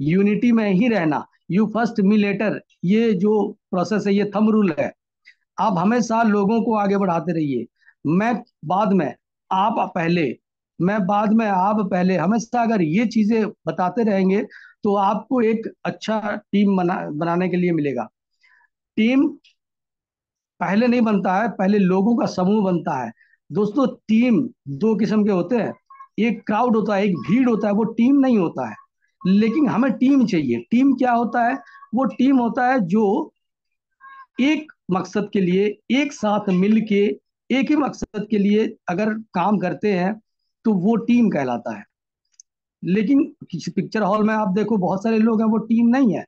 यूनिटी में ही रहना। यू फर्स्ट मी लेटर, ये जो प्रोसेस है ये थंब रूल है। आप हमेशा लोगों को आगे बढ़ाते रहिए। मैं बाद में, आप पहले, मैं बाद में, आप पहले। हमेशा अगर ये चीजें बताते रहेंगे तो आपको एक अच्छा टीम बनाने के लिए मिलेगा। टीम पहले नहीं बनता है, पहले लोगों का समूह बनता है दोस्तों। टीम दो किस्म के होते हैं। एक क्राउड होता है, एक भीड़ होता है, वो टीम नहीं होता है। लेकिन हमें टीम चाहिए। टीम क्या होता है? वो टीम होता है जो एक मकसद के लिए एक साथ मिल के, एक ही मकसद के लिए अगर काम करते हैं तो वो टीम कहलाता है। लेकिन किसी पिक्चर हॉल में आप देखो बहुत सारे लोग हैं, वो टीम नहीं है।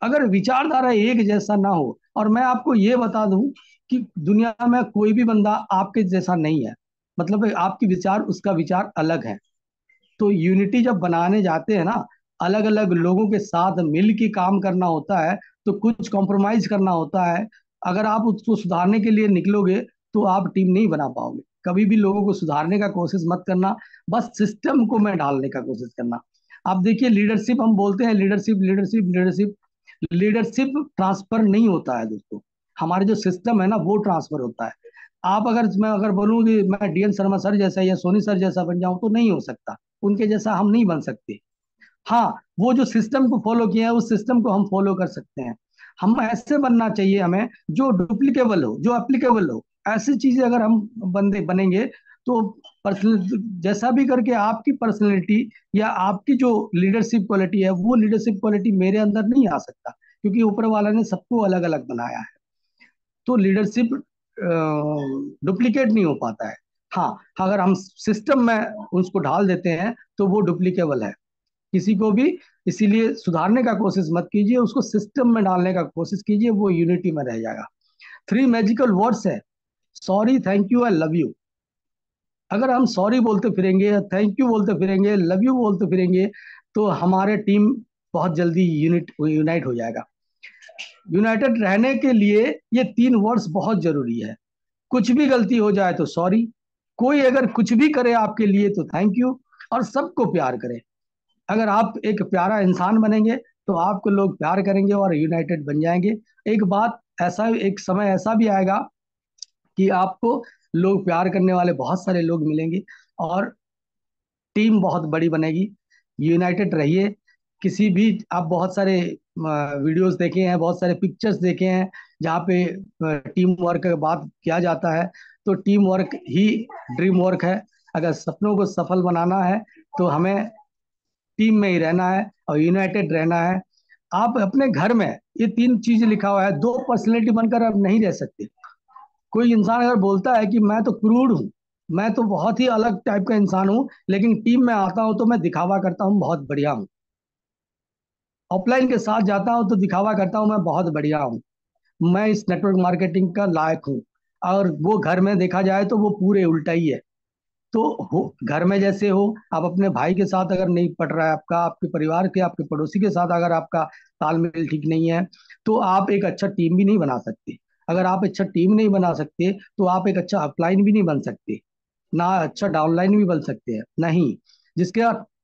अगर विचारधारा एक जैसा ना हो, और मैं आपको ये बता दूं कि दुनिया में कोई भी बंदा आपके जैसा नहीं है। मतलब आपकी विचार, उसका विचार अलग है। तो यूनिटी जब बनाने जाते हैं ना, अलग अलग लोगों के साथ मिल के काम करना होता है, तो कुछ कॉम्प्रोमाइज करना होता है। अगर आप उसको सुधारने के लिए निकलोगे तो आप टीम नहीं बना पाओगे। कभी भी लोगों को सुधारने का कोशिश मत करना, बस सिस्टम को में ढालने का कोशिश करना। आप देखिए लीडरशिप, हम बोलते हैं leadership leadership leadership. Leadership transfer नहीं होता है दोस्तों। हमारे जो सिस्टम है ना वो ट्रांसफर होता है। आप अगर, मैं अगर बोलूँ कि मैं डीएन शर्मा सर जैसा या सोनी सर जैसा बन जाऊं तो नहीं हो सकता। उनके जैसा हम नहीं बन सकते। हाँ, वो जो सिस्टम को फॉलो किया है उस सिस्टम को हम फॉलो कर सकते हैं। हम ऐसे बनना चाहिए हमें जो डुप्लीकेबल हो, जो एप्लीकेबल हो। ऐसी चीजें अगर हम बंदे बनेंगे तो पर्सनल, जैसा भी करके आपकी पर्सनैलिटी या आपकी जो लीडरशिप क्वालिटी है वो लीडरशिप क्वालिटी मेरे अंदर नहीं आ सकता, क्योंकि ऊपर वाला ने सबको अलग अलग बनाया है। तो लीडरशिप डुप्लीकेट नहीं हो पाता है। हाँ, अगर हम सिस्टम में उसको ढाल देते हैं तो वो डुप्लीकेबल है किसी को भी। इसीलिए सुधारने का कोशिश मत कीजिए, उसको सिस्टम में डालने का कोशिश कीजिए, वो यूनिटी में रह जाएगा। 3 मैजिकल वर्ड्स है: sorry, thank you and love you. अगर हम सॉरी बोलते फिरेंगे, थैंक यू बोलते फिरेंगे, लव यू बोलते फिरेंगे, तो हमारे टीम बहुत जल्दी यूनाइट हो जाएगा। यूनाइटेड रहने के लिए ये 3 वर्ड्स बहुत जरूरी है। कुछ भी गलती हो जाए तो सॉरी, कोई अगर कुछ भी करे आपके लिए तो थैंक यू, और सबको प्यार करें। अगर आप एक प्यारा इंसान बनेंगे तो आपको लोग प्यार करेंगे और यूनाइटेड बन जाएंगे। एक बात ऐसा, एक समय ऐसा भी आएगा कि आपको लोग प्यार करने वाले बहुत सारे लोग मिलेंगे और टीम बहुत बड़ी बनेगी। यूनाइटेड रहिए। किसी भी, आप बहुत सारे वीडियोस देखे हैं, बहुत सारे पिक्चर्स देखे हैं जहाँ पे टीम वर्क का बात किया जाता है। तो टीम वर्क ही ड्रीम वर्क है। अगर सपनों को सफल बनाना है तो हमें टीम में ही रहना है और यूनाइटेड रहना है। आप अपने घर में, ये तीन चीज लिखा हुआ है, दो पर्सनैलिटी बनकर आप नहीं रह सकते। कोई इंसान अगर बोलता है कि मैं तो क्रूड हूँ, मैं तो बहुत ही अलग टाइप का इंसान हूँ, लेकिन टीम में आता हूँ तो मैं दिखावा करता हूँ बहुत बढ़िया हूँ, ऑफलाइन के साथ जाता हूँ तो दिखावा करता हूँ मैं बहुत बढ़िया हूँ, मैं इस नेटवर्क मार्केटिंग का लायक हूँ। और वो घर में देखा जाए तो वो पूरे उल्टा ही है। तो घर में जैसे हो, आप अपने भाई के साथ अगर नहीं पट रहा है आपका, आपके परिवार के, आपके पड़ोसी के साथ अगर आपका तालमेल ठीक नहीं है, तो आप एक अच्छा टीम भी नहीं बना सकते। अगर आप अच्छा टीम नहीं बना सकते तो आप एक अच्छा अपलाइन भी नहीं बन सकते, ना अच्छा डाउनलाइन भी बन सकते हैं। नहीं, जिसके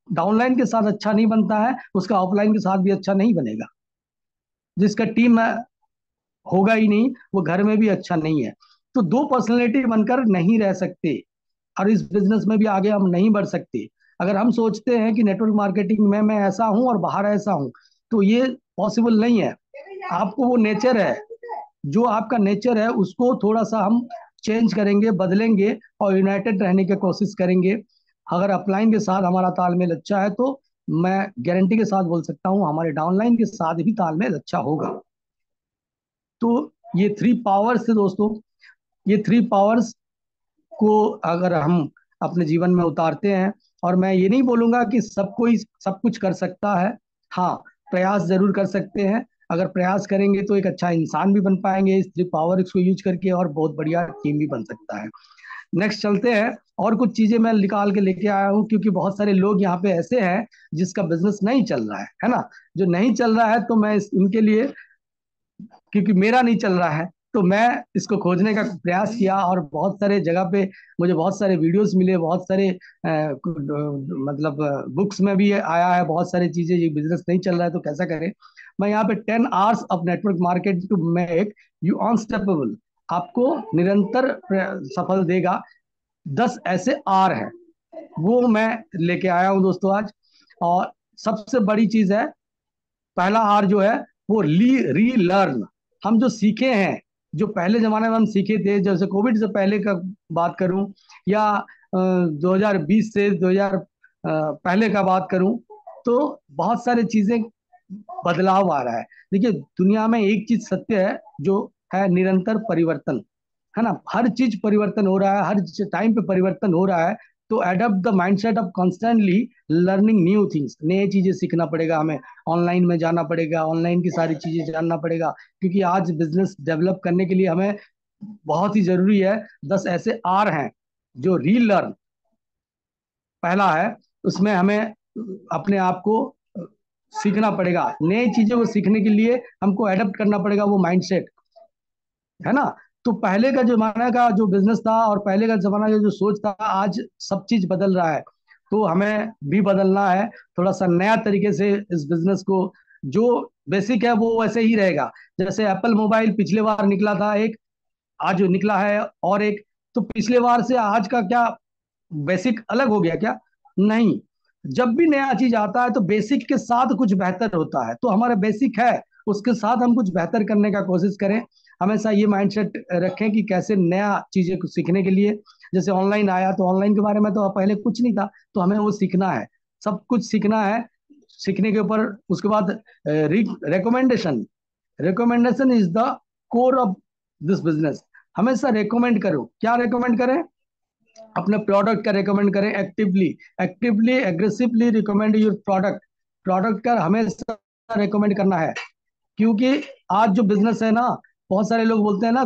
डाउनलाइन के साथ अच्छा नहीं बनता है उसका ऑफलाइन के साथ भी अच्छा नहीं बनेगा। जिसका टीम होगा ही नहीं वो घर में भी अच्छा नहीं है। तो दो पर्सनैलिटी बनकर नहीं रह सकते और इस बिजनेस में भी आगे हम नहीं बढ़ सकते। अगर हम सोचते हैं कि नेटवर्क मार्केटिंग में मैं ऐसा हूं और बाहर ऐसा हूं, तो ये पॉसिबल नहीं है। आपको वो नेचर है, जो आपका नेचर है उसको थोड़ा सा हम चेंज करेंगे, बदलेंगे और यूनाइटेड रहने की कोशिश करेंगे। अगर अपलाइन के साथ हमारा तालमेल अच्छा है तो मैं गारंटी के साथ बोल सकता हूँ हमारे डाउनलाइन के साथ भी तालमेल अच्छा होगा। तो ये थ्री पावर्स है दोस्तों, ये थ्री पावर्स को अगर हम अपने जीवन में उतारते हैं, और मैं ये नहीं बोलूंगा कि सब कोई सब कुछ कर सकता है, हाँ प्रयास जरूर कर सकते हैं। अगर प्रयास करेंगे तो एक अच्छा इंसान भी बन पाएंगे इस थ्री पावर को यूज करके, और बहुत बढ़िया टीम भी बन सकता है। नेक्स्ट चलते हैं, और कुछ चीजें मैं निकाल के लेके आया हूँ, क्योंकि बहुत सारे लोग यहाँ पे ऐसे हैं जिसका बिजनेस नहीं चल रहा है ना। जो नहीं चल रहा है तो मैं उनके लिए, क्योंकि मेरा नहीं चल रहा है तो मैं इसको खोजने का प्रयास किया, और बहुत सारे जगह पे मुझे बहुत सारे वीडियोस मिले, बहुत सारे मतलब बुक्स में भी आया है बहुत सारी चीजें, ये बिजनेस नहीं चल रहा है तो कैसा करें। मैं यहाँ पे 10 hours of network market to make you unstoppable, आपको निरंतर सफल देगा। 10 ऐसे आर है, वो मैं लेके आया हूँ दोस्तों आज। और सबसे बड़ी चीज है, पहला आर जो है वो री लर्न। हम जो सीखे हैं, जो पहले जमाने में हम सीखे थे, जैसे कोविड से पहले का बात करूं या 2020 से 2000 पहले का बात करूं, तो बहुत सारी चीजें बदलाव आ रहा है। देखिए दुनिया में एक चीज सत्य है, जो है निरंतर परिवर्तन, है ना। हर चीज परिवर्तन हो रहा है, हर टाइम पे परिवर्तन हो रहा है। तो adapt the mindset of constantly learning new things, नए चीजें सीखना पड़ेगा हमें, ऑनलाइन में जाना पड़ेगा, ऑनलाइन की सारी चीजें जानना पड़ेगा, क्योंकि आज बिजनेस डेवलप करने के लिए हमें बहुत ही जरूरी है। 10 ऐसे आर हैं जो रीलर्न पहला है, उसमें हमें अपने आप को सीखना पड़ेगा, नई चीजों को सीखने के लिए हमको एडप्ट करना पड़ेगा वो माइंडसेट, है ना। तो पहले का जमाना का जो बिजनेस था और पहले का जमाना का जो सोच था, आज सब चीज बदल रहा है। तो हमें भी बदलना है, थोड़ा सा नया तरीके से इस बिजनेस को, जो बेसिक है वो वैसे ही रहेगा। जैसे एप्पल मोबाइल पिछले बार निकला था एक, आज निकला है और एक, तो पिछले बार से आज का क्या बेसिक अलग हो गया क्या? नहीं। जब भी नया चीज आता है तो बेसिक के साथ कुछ बेहतर होता है, तो हमारा बेसिक है उसके साथ हम कुछ बेहतर करने का कोशिश करें। हमेशा ये माइंडसेट रखें कि कैसे नया चीजें कुछ सीखने के लिए, जैसे ऑनलाइन आया तो ऑनलाइन के बारे में तो पहले कुछ नहीं था, तो हमें वो सीखना है, सब कुछ सीखना है। सीखने के ऊपर उसके बाद recommendation, recommendation is the core of this business. हमेशा रिकमेंड करो, क्या रिकमेंड करें? अपने प्रोडक्ट का रिकमेंड करें, actively, actively aggressively recommend your product. Product का हमेशा रिकमेंड करना है, क्योंकि आज जो बिजनेस है ना, बहुत सारे लोग बोलते हैं ना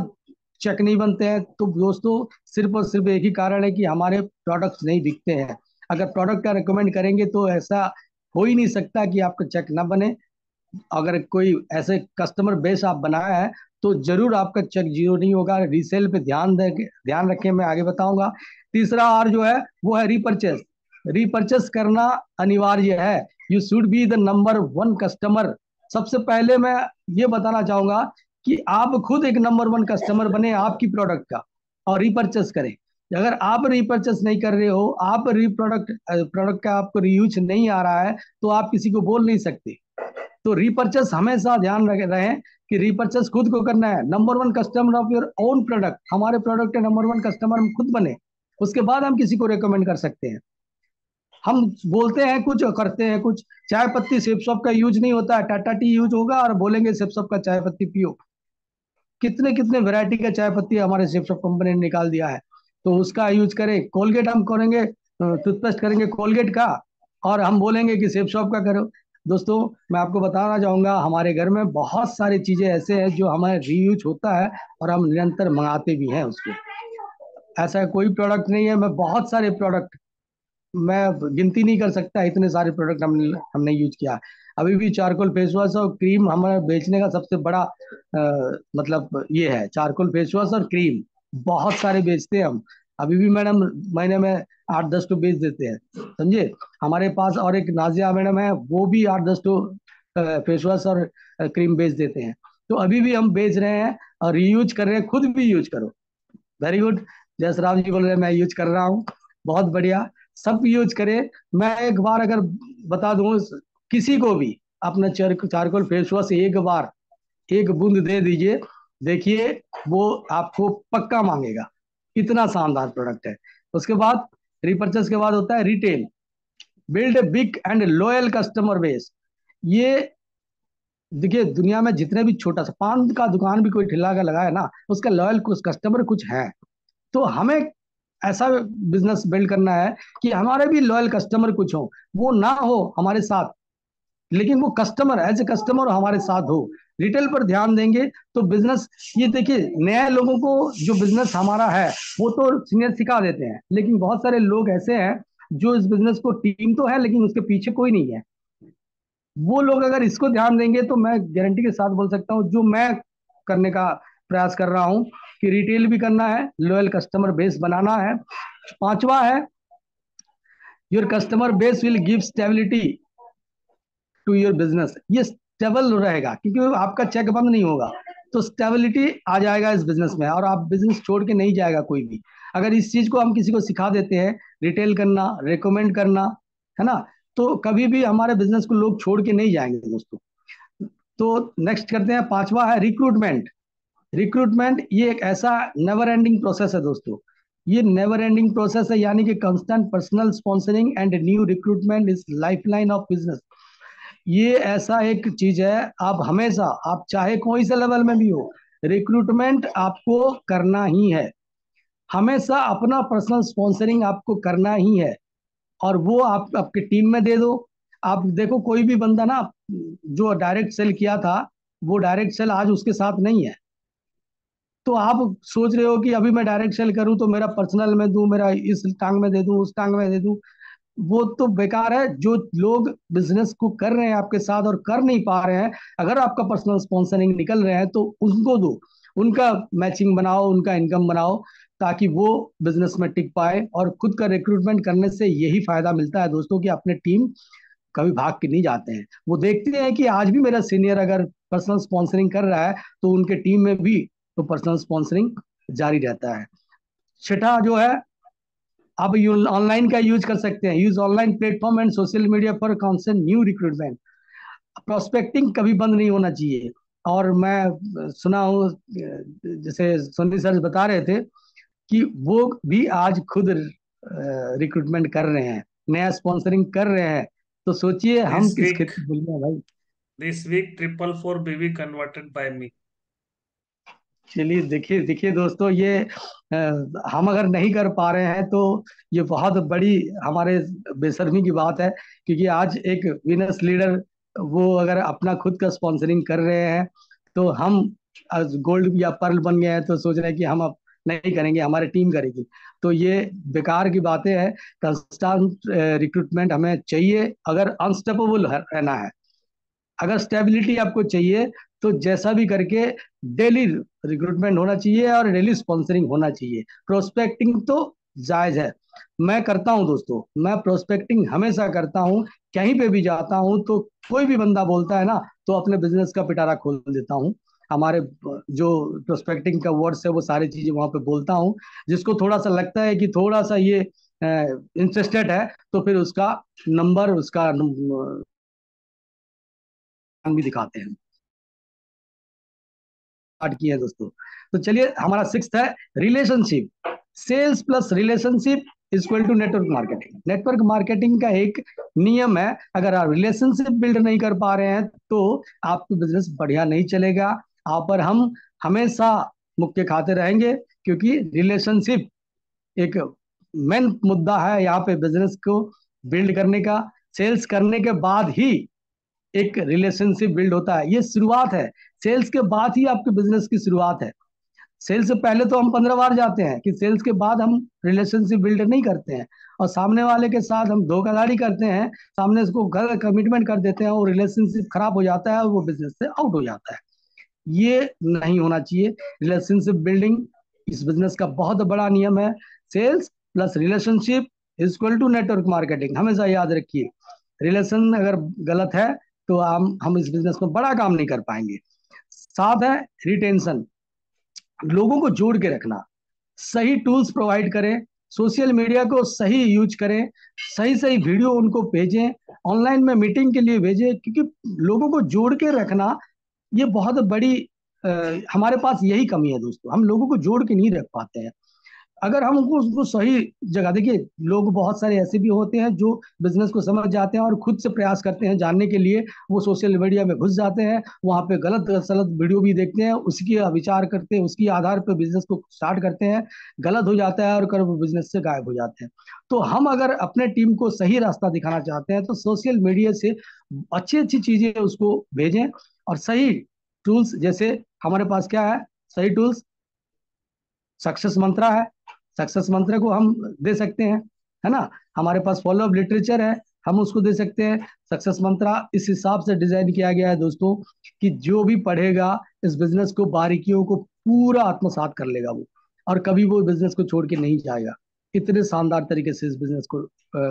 चेक नहीं बनते हैं, तो दोस्तों सिर्फ और सिर्फ एक ही कारण है कि हमारे प्रोडक्ट्स नहीं बिकते हैं। अगर प्रोडक्ट का रिकमेंड करेंगे तो ऐसा हो ही नहीं सकता कि आपका चेक ना बने। अगर कोई ऐसे कस्टमर बेस आप बनाया है तो जरूर आपका चेक जीरो नहीं होगा। रीसेल पे ध्यान रखें, मैं आगे बताऊंगा। तीसरा आर जो है वो है रीपर्चेस। रीपर्चेस करना अनिवार्य है। You should be the number one customer. सबसे पहले मैं ये बताना चाहूंगा कि आप खुद एक नंबर वन कस्टमर बने आपकी प्रोडक्ट का और रीपर्चेस करें। अगर आप रीपर्चेस नहीं कर रहे हो, आप रीप्रोडक्ट प्रोडक्ट का आपको रीयूज नहीं आ रहा है, तो आप किसी को बोल नहीं सकते। तो रीपर्चेस हमेशा ध्यान रहे कि रीपर्चेस खुद को करना है। Number one customer of your own product, हमारे प्रोडक्ट के नंबर वन कस्टमर हम खुद बने, उसके बाद हम किसी को रेकमेंड कर सकते हैं। हम बोलते हैं कुछ और करते हैं कुछ। चाय पत्ती सेपसॉप का यूज नहीं होता है, टाटा टी यूज होगा और बोलेंगे सेपसॉप का चाय पत्ती पियो। कितने कितने वैरायटी का चाय पत्ती हमारे सेपसॉप कंपनी ने निकाल दिया है, तो उसका यूज करें। कोलगेट हम करेंगे, टूथपेस्ट करेंगे कोलगेट का, और हम बोलेंगे कि सेपसॉप का करो। दोस्तों, मैं आपको बताना चाहूंगा हमारे घर में बहुत सारी चीजें ऐसे हैं जो हमारे रीयूज होता है और हम निरंतर मंगाते भी हैं उसको। ऐसा कोई प्रोडक्ट नहीं है, मैं बहुत सारे प्रोडक्ट, मैं गिनती नहीं कर सकता, इतने सारे प्रोडक्ट हमने यूज किया। अभी भी चारकोल फेस वॉश और क्रीम हमारे बेचने का सबसे बड़ा मतलब ये है, चारकोल फेस वॉश और क्रीम बहुत सारे बेचते हैं हम। अभी भी मैडम महीने में 8-10 तो बेच देते हैं, समझे। हमारे पास और एक नाजिया मैडम है, वो भी 8-10 तो फेस वॉश और क्रीम बेच देते हैं। तो अभी भी हम बेच रहे हैं और यूज कर रहे हैं, खुद भी यूज करो। Very good. जयसराम जी बोल रहे हैं मैं यूज कर रहा हूँ, बहुत बढ़िया। सब यूज करें। मैं एक बार अगर बता दूं किसी को भी, अपना चारकोल फेस वॉश एक बार एक बूंद दे दीजिए, देखिए वो आपको पक्का मांगेगा। इतना शानदार प्रोडक्ट है। उसके बाद रिपर्चेस के बाद होता है retail. Build a big and loyal customer base. ये देखिए, दुनिया में जितने भी छोटा सा पान का दुकान भी कोई ठेला का लगाया ना, उसका लॉयल कुछ कस्टमर कुछ है। तो हमें ऐसा बिजनेस बिल्ड करना है कि हमारे भी लॉयल कस्टमर कुछ हो, वो ना हो हमारे साथ, लेकिन वो कस्टमर एज ए कस्टमर हमारे साथ हो। रिटेल पर ध्यान देंगे तो बिजनेस, ये देखिए नए लोगों को जो बिजनेस हमारा है वो तो सीनियर सिखा देते हैं, लेकिन बहुत सारे लोग ऐसे हैं जो इस बिजनेस को, टीम तो है लेकिन उसके पीछे कोई नहीं है। वो लोग अगर इसको ध्यान देंगे तो मैं गारंटी के साथ बोल सकता हूँ, जो मैं करने का प्रयास कर रहा हूँ कि रिटेल भी करना है, लॉयल कस्टमर बेस बनाना है। पांचवा है your customer base will give stability to your business. ये स्टेबल रहेगा क्योंकि आपका चेक बंद नहीं होगा, तो स्टेबिलिटी आ जाएगा इस बिजनेस में, और आप बिजनेस छोड़ के नहीं जाएगा कोई भी। अगर इस चीज को हम किसी को सिखा देते हैं, रिटेल करना, रेकमेंड करना, है ना, तो कभी भी हमारे बिजनेस को लोग छोड़ के नहीं जाएंगे दोस्तों। तो नेक्स्ट करते हैं, पांचवा है रिक्रूटमेंट। रिक्रूटमेंट ये एक ऐसा नेवर एंडिंग प्रोसेस है दोस्तों। ये नेवर एंडिंग प्रोसेस है, यानी कि constant personal sponsoring and new recruitment is lifeline of business. ये ऐसा एक चीज है, आप हमेशा, आप चाहे कोई से लेवल में भी हो, रिक्रूटमेंट आपको करना ही है। हमेशा अपना पर्सनल स्पॉन्सरिंग आपको करना ही है, और वो आप आपकी टीम में दे दो। आप देखो कोई भी बंदा ना जो डायरेक्ट सेल किया था, वो डायरेक्ट सेल आज उसके साथ नहीं है। तो आप सोच रहे हो कि अभी मैं डायरेक्ट सेल करूं तो मेरा पर्सनल में दूं, मेरा इस टांग में दे दूं, उस टांग में दे दूं, वो तो बेकार है। जो लोग बिजनेस को कर रहे हैं आपके साथ और कर नहीं पा रहे हैं, अगर आपका पर्सनल स्पॉन्सरिंग निकल रहे हैं तो उनको दो, उनका मैचिंग बनाओ, उनका इनकम बनाओ, ताकि वो बिजनेस में टिक पाए। और खुद का रिक्रूटमेंट करने से यही फायदा मिलता है दोस्तों कि अपने टीम कभी भाग के नहीं जाते हैं। वो देखते हैं कि आज भी मेरा सीनियर अगर पर्सनल स्पॉन्सरिंग कर रहा है तो उनके टीम में भी तो पर्सनल स्पॉन्सरिंग जारी रहता है। छठा जो है, आप ऑनलाइन का यूज कर सकते हैं। Use online platform and social media for constant new recruitment. Prospecting कभी बंद नहीं होना चाहिए। और मैं सुना हूँ, जैसे सोनी सर बता रहे थे कि वो भी आज खुद रिक्रूटमेंट कर रहे हैं, नया स्पॉन्सरिंग कर रहे हैं। तो सोचिए हम दिस किस वीक खेती बोलिए भाई। This week 444 BB converted by me. चलिए, देखिए देखिए दोस्तों, ये हम अगर नहीं कर पा रहे हैं तो ये बहुत बड़ी हमारे बेशर्मी की बात है। क्योंकि आज एक विनर्स लीडर वो अगर अपना खुद का स्पॉन्सरिंग कर रहे हैं, तो हम आज गोल्ड या पर्ल बन गए हैं तो सोच रहे हैं कि हम अब नहीं करेंगे, हमारी टीम करेगी। तो ये बेकार की बातें हैं। कंस्टेंट रिक्रूटमेंट हमें चाहिए अगर अनस्टॉपेबल रहना है। अगर स्टेबिलिटी आपको चाहिए तो जैसा भी करके डेली रिक्रूटमेंट होना चाहिए और डेली स्पॉन्सरिंग होना चाहिए। प्रोस्पेक्टिंग तो जायज है, मैं करता हूं दोस्तों, मैं प्रोस्पेक्टिंग हमेशा करता हूं। कहीं पे भी जाता हूं तो कोई भी बंदा बोलता है ना, तो अपने बिजनेस का पिटारा खोल देता हूं। हमारे जो प्रोस्पेक्टिंग का वर्ड्स है वो सारी चीजें वहां पे बोलता हूं। जिसको थोड़ा सा लगता है कि थोड़ा सा ये इंटरेस्टेड है, तो फिर उसका नंबर, उसका भी दिखाते हैं। स्टार्ट किया है दोस्तों। तो चलिए, हमारा सिक्स्थ है relationship. Sales plus relationship equal to network marketing. Network marketing का एक नियम है, अगर आप रिलेशनशिप बिल्ड नहीं कर पा रहे हैं तो आपका बिजनेस बढ़िया नहीं चलेगा। आप पर हम हमेशा मुक्के खाते रहेंगे, क्योंकि रिलेशनशिप एक मेन मुद्दा है यहाँ पे बिजनेस को बिल्ड करने का। सेल्स करने के बाद ही एक रिलेशनशिप बिल्ड होता है, ये शुरुआत है। सेल्स के बाद ही आपके बिजनेस की शुरुआत है। सेल्स से पहले तो हम 15 बार जाते हैं, कि सेल्स के बाद हम रिलेशनशिप बिल्ड नहीं करते हैं, और सामने वाले के साथ हम धोखाधड़ी करते हैं, सामने उसको गलत कमिटमेंट कर देते हैं, और रिलेशनशिप खराब हो जाता है और वो बिजनेस से आउट हो जाता है। ये नहीं होना चाहिए। रिलेशनशिप बिल्डिंग इस बिजनेस का बहुत बड़ा नियम है। Sales plus relationship equal to network marketing, हमेशा याद रखिए। रिलेशन अगर गलत है तो हम इस बिजनेस में बड़ा काम नहीं कर पाएंगे। साथ है रिटेंशन, लोगों को जोड़ के रखना। सही टूल्स प्रोवाइड करें, सोशल मीडिया को सही यूज करें, सही सही वीडियो उनको भेजें, ऑनलाइन में मीटिंग के लिए भेजें, क्योंकि लोगों को जोड़ के रखना ये बहुत बड़ी हमारे पास यही कमी है दोस्तों, हम लोगों को जोड़ के नहीं रख पाते हैं। अगर हम उसको सही जगह, देखिए लोग बहुत सारे ऐसे भी होते हैं जो बिजनेस को समझ जाते हैं और खुद से प्रयास करते हैं जानने के लिए, वो सोशल मीडिया में घुस जाते हैं, वहां पे गलत सलत वीडियो भी देखते हैं, उसकी विचार करते हैं, उसकी आधार पर बिजनेस को स्टार्ट करते हैं, गलत हो जाता है और कर वो बिजनेस से गायब हो जाते हैं। तो हम अगर अपने टीम को सही रास्ता दिखाना चाहते हैं तो सोशल मीडिया से अच्छी अच्छी चीजें उसको भेजें, और सही टूल्स, जैसे हमारे पास क्या है, सही टूल्स सक्सेस मंत्रा है। सक्सेस मंत्र को हम दे सकते हैं, है ना। हमारे पास फॉलो अप लिटरेचर है, हम उसको दे सकते हैं। सक्सेस मंत्रा इस हिसाब से डिजाइन किया गया है दोस्तों, कि जो भी पढ़ेगा इस बिजनेस को, बारीकियों को पूरा आत्मसात कर लेगा वो, और कभी वो बिजनेस को छोड़ के नहीं जाएगा। इतने शानदार तरीके से इस बिजनेस को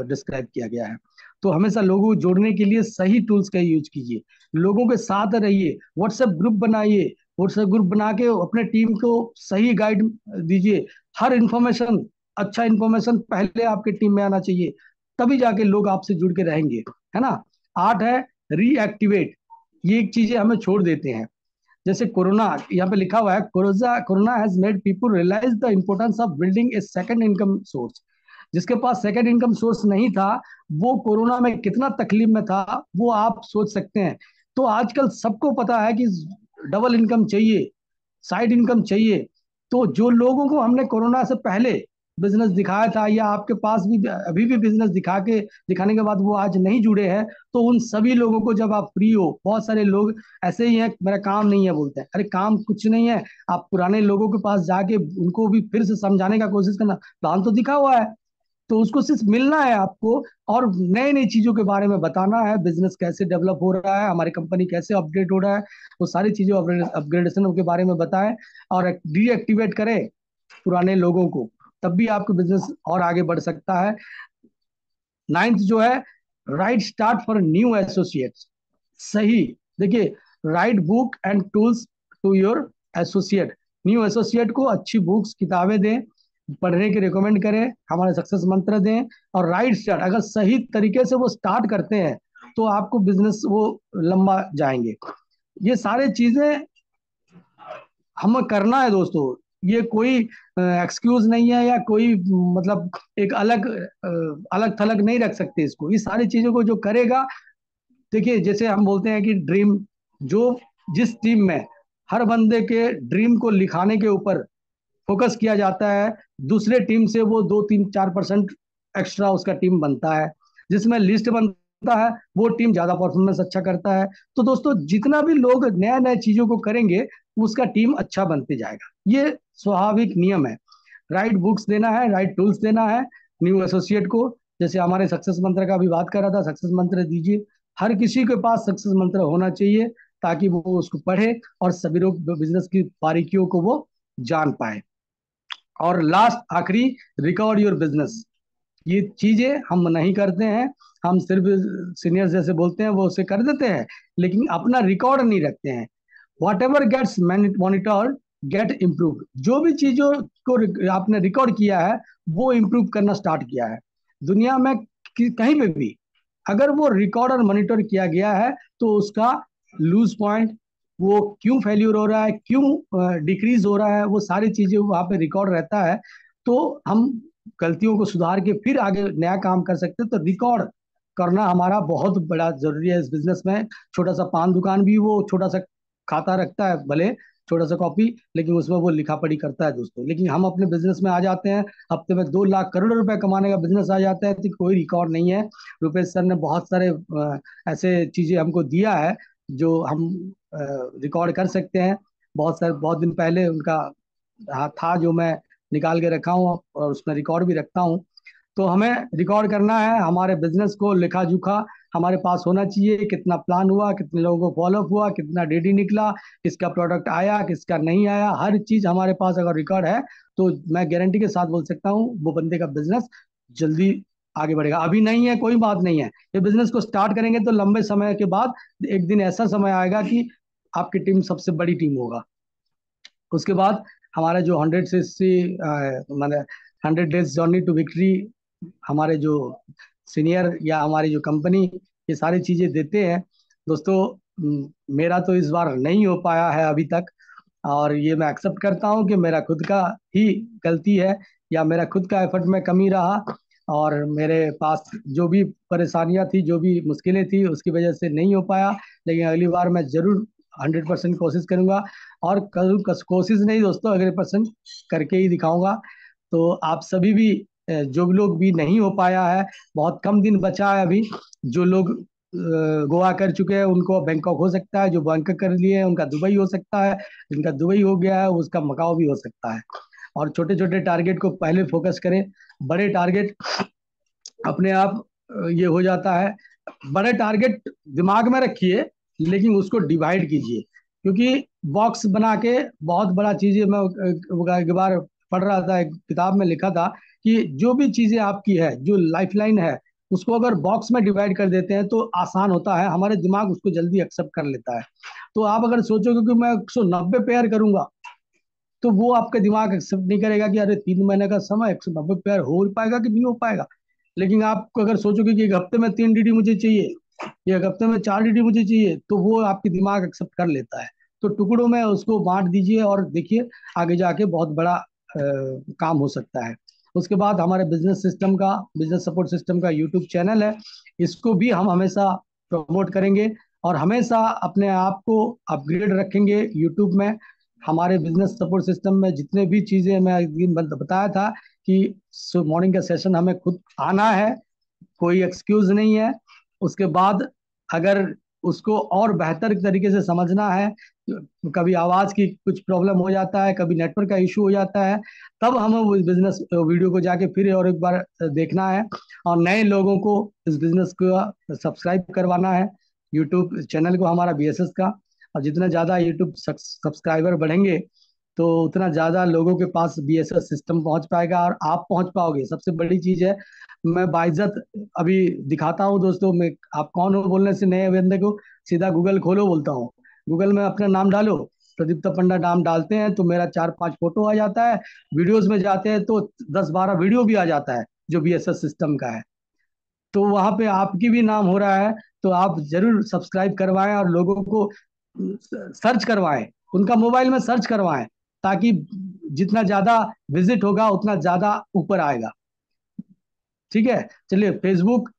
डिस्क्राइब किया गया है। तो हमेशा लोगों को जोड़ने के लिए सही टूल्स का यूज कीजिए, लोगों के साथ रहिए, व्हाट्सएप ग्रुप बनाइए, व्हाट्सएप ग्रुप बना के अपने टीम को सही गाइड दीजिए। हर इंफॉर्मेशन, अच्छा इंफॉर्मेशन पहले आपके टीम में आना चाहिए, तभी जाके लोग आपसे जुड़ के रहेंगे, है ना। 8 है रीएक्टिवेट। ये एक चीजें हमें छोड़ देते हैं, जैसे कोरोना, यहाँ पे लिखा हुआ है, corona has made people realise the importance of building a second income source. जिसके पास सेकंड इनकम सोर्स नहीं था, वो कोरोना में कितना तकलीफ में था, वो आप सोच सकते हैं। तो आजकल सबको पता है कि डबल इनकम चाहिए, साइड इनकम चाहिए। तो जो लोगों को हमने कोरोना से पहले बिजनेस दिखाया था, या आपके पास भी अभी भी बिजनेस दिखाने के बाद वो आज नहीं जुड़े हैं, तो उन सभी लोगों को, जब आप फ्री हो, बहुत सारे लोग ऐसे ही हैं, मेरा काम नहीं है बोलते हैं, अरे काम कुछ नहीं है। आप पुराने लोगों के पास जाके उनको भी फिर से समझाने का कोशिश करना, प्लान तो दिखा हुआ है, तो उसको सिर्फ मिलना है आपको, और नई नई चीजों के बारे में बताना है, बिजनेस कैसे डेवलप हो रहा है, हमारी कंपनी कैसे अपडेट हो रहा है, वो सारी चीजों अपग्रेडेशन के बारे में बताएं, और डीएक्टिवेट करें पुराने लोगों को, तब भी आपका बिजनेस और आगे बढ़ सकता है। 9th जो है, right start for new associates. सही, देखिए, right book and tools to your associate. New associate को अच्छी बुक्स, किताबें दें, पढ़ने की रिकमेंड करें, हमारे सक्सेस मंत्र दें, और राइट स्टार्ट, अगर सही तरीके से वो स्टार्ट करते हैं तो आपको बिजनेस वो लंबा जाएंगे। ये सारे चीजें हमें करना है दोस्तों, ये कोई एक्सक्यूज नहीं है, या कोई मतलब एक अलग थलग नहीं रख सकते इसको। इस सारी चीजों को जो करेगा, देखिए जैसे हम बोलते हैं कि ड्रीम, जो जिस टीम में हर बंदे के ड्रीम को लिखाने के ऊपर फोकस किया जाता है, दूसरे टीम से वो 2 3 4% एक्स्ट्रा उसका टीम बनता है। जिसमें लिस्ट बनता है वो टीम ज्यादा परफॉर्मेंस अच्छा करता है। तो दोस्तों, जितना भी लोग नया नया चीजों को करेंगे, उसका टीम अच्छा बनते जाएगा, ये स्वाभाविक नियम है। राइट बुक्स देना है, राइट टूल्स देना है न्यू एसोसिएट को। जैसे हमारे सक्सेस मंत्र का भी बात कर रहा था, सक्सेस मंत्र दीजिए, हर किसी के पास सक्सेस मंत्र होना चाहिए ताकि वो उसको पढ़े और सभी लोग बिजनेस की बारीकियों को वो जान पाए। और लास्ट आखिरी, रिकॉर्ड योर बिजनेस। ये चीजें हम नहीं करते हैं, हम सिर्फ सीनियर जैसे बोलते हैं वो उसे कर देते हैं, लेकिन अपना रिकॉर्ड नहीं रखते हैं। Whatever gets monitored get improve. जो भी चीजों को आपने रिकॉर्ड किया है वो इम्प्रूव करना स्टार्ट किया है। दुनिया में कहीं पे भी अगर वो रिकॉर्ड और मॉनिटर किया गया है तो उसका लूज पॉइंट, वो क्यों फेल्यूर हो रहा है, क्यों डिक्रीज हो रहा है, वो सारी चीजें वहां पे रिकॉर्ड रहता है। तो हम गलतियों को सुधार के फिर आगे नया काम कर सकते हैं। तो रिकॉर्ड करना हमारा बहुत बड़ा जरूरी है इस बिजनेस में। छोटा सा पान दुकान भी वो छोटा सा खाता रखता है, भले छोटा सा कॉपी, लेकिन उसमें वो लिखा पढ़ी करता है दोस्तों। लेकिन हम अपने बिजनेस में आ जाते हैं, हफ्ते में 2 लाख करोड़ रुपए कमाने का बिजनेस आ जाता है, तो कोई रिकॉर्ड नहीं है। रुपेश सर ने बहुत सारे ऐसे चीजें हमको दिया है जो हम रिकॉर्ड कर सकते हैं। बहुत दिन पहले उनका था जो मैं निकाल के रखा हूँ और उसमें रिकॉर्ड भी रखता हूँ। तो हमें रिकॉर्ड करना है हमारे बिजनेस को, लेखा जोखा हमारे पास होना चाहिए। कितना प्लान हुआ, कितने लोगों को फॉलोअप हुआ, कितना डेली निकला, किसका प्रोडक्ट आया, किसका नहीं आया, हर चीज हमारे पास अगर रिकॉर्ड है तो मैं गारंटी के साथ बोल सकता हूँ वो बंदे का बिजनेस जल्दी आगे बढ़ेगा। अभी नहीं है कोई बात नहीं है, ये बिजनेस को स्टार्ट करेंगे तो लंबे समय के बाद एक दिन ऐसा समय आएगा कि आपकी टीम सबसे बड़ी टीम होगा। उसके बाद हमारा जो 100 से मैंने 100 डेज जर्नी टू विक्ट्री, हमारे जो सीनियर या हमारी जो कंपनी ये सारी चीजें देते हैं दोस्तों। मेरा तो इस बार नहीं हो पाया है अभी तक, और ये मैं एक्सेप्ट करता हूँ कि मेरा खुद का ही गलती है या मेरा खुद का एफर्ट में कमी रहा, और मेरे पास जो भी परेशानियां थी, जो भी मुश्किलें थी, उसकी वजह से नहीं हो पाया। लेकिन अगली बार मैं जरूर 100% कोशिश करूंगा, और कोशिश नहीं दोस्तों, 100% करके ही दिखाऊंगा। तो आप सभी भी जो लोग भी नहीं हो पाया है, बहुत कम दिन बचा है अभी। जो लोग गोवा कर चुके हैं उनको बैंकॉक हो सकता है, जो बैंकॉक कर लिए हैं उनका दुबई हो सकता है, जिनका दुबई हो गया है उसका मकाओ भी हो सकता है। और छोटे छोटे टारगेट को पहले फोकस करें, बड़े टारगेट अपने आप ये हो जाता है। बड़े टारगेट दिमाग में रखिए लेकिन उसको डिवाइड कीजिए, क्योंकि बॉक्स बना के बहुत बड़ा चीजें मैं एक बार पढ़ रहा था, एक किताब में लिखा था कि जो भी चीजें आपकी है, जो लाइफलाइन है, उसको अगर बॉक्स में डिवाइड कर देते हैं तो आसान होता है, हमारे दिमाग उसको जल्दी एक्सेप्ट कर लेता है। तो आप अगर सोचोगे कि मैं 190 पेयर करूंगा तो वो आपका दिमाग एक्सेप्ट नहीं करेगा कि अरे 3 महीने का समय 190 पेयर हो पाएगा कि नहीं हो पाएगा। लेकिन आप अगर सोचोगे कि एक हफ्ते में 3 डीडी मुझे चाहिए या एक हफ्ते में 4 डीडी मुझे चाहिए, तो वो आपकी दिमाग एक्सेप्ट कर लेता है। तो टुकड़ों में उसको बांट दीजिए और देखिए आगे जाके बहुत बड़ा काम हो सकता है। उसके बाद हमारे बिजनेस सपोर्ट सिस्टम का यूट्यूब चैनल है, इसको भी हम हमेशा प्रमोट करेंगे और हमेशा अपने आप को अपग्रेड रखेंगे यूट्यूब में। हमारे बिजनेस सपोर्ट सिस्टम में जितने भी चीजें मैं एक दिन बताया था कि मॉर्निंग का सेशन हमें खुद आना है, कोई एक्सक्यूज नहीं है। उसके बाद अगर उसको और बेहतर तरीके से समझना है, कभी आवाज की कुछ प्रॉब्लम हो जाता है, कभी नेटवर्क का इशू हो जाता है, तब हमें उस बिजनेस वीडियो को जाके फिर और एक बार देखना है। और नए लोगों को इस बिजनेस को सब्सक्राइब करवाना है, यूट्यूब चैनल को हमारा बीएसएस का। और जितना ज़्यादा यूट्यूब सब्सक्राइबर बढ़ेंगे तो उतना ज़्यादा लोगों के पास बीएसएस सिस्टम पहुंच पाएगा और आप पहुंच पाओगे। सबसे बड़ी चीज़ है, मैं बाइज्जत अभी दिखाता हूँ दोस्तों, मैं आप कौन हो बोलने से नए बंदे को सीधा गूगल खोलो बोलता हूँ। गूगल में अपना नाम डालो, प्रदीप्त पंडा नाम डालते हैं तो मेरा 4-5 फोटो आ जाता है। वीडियोस में जाते हैं तो 10-12 वीडियो भी आ जाता है जो बीएसएस सिस्टम का है। तो वहां पे आपकी भी नाम हो रहा है, तो आप जरूर सब्सक्राइब करवाएं और लोगों को सर्च करवाएं, उनका मोबाइल में सर्च करवाएं, ताकि जितना ज्यादा विजिट होगा उतना ज्यादा ऊपर आएगा। ठीक है, चलिए फेसबुक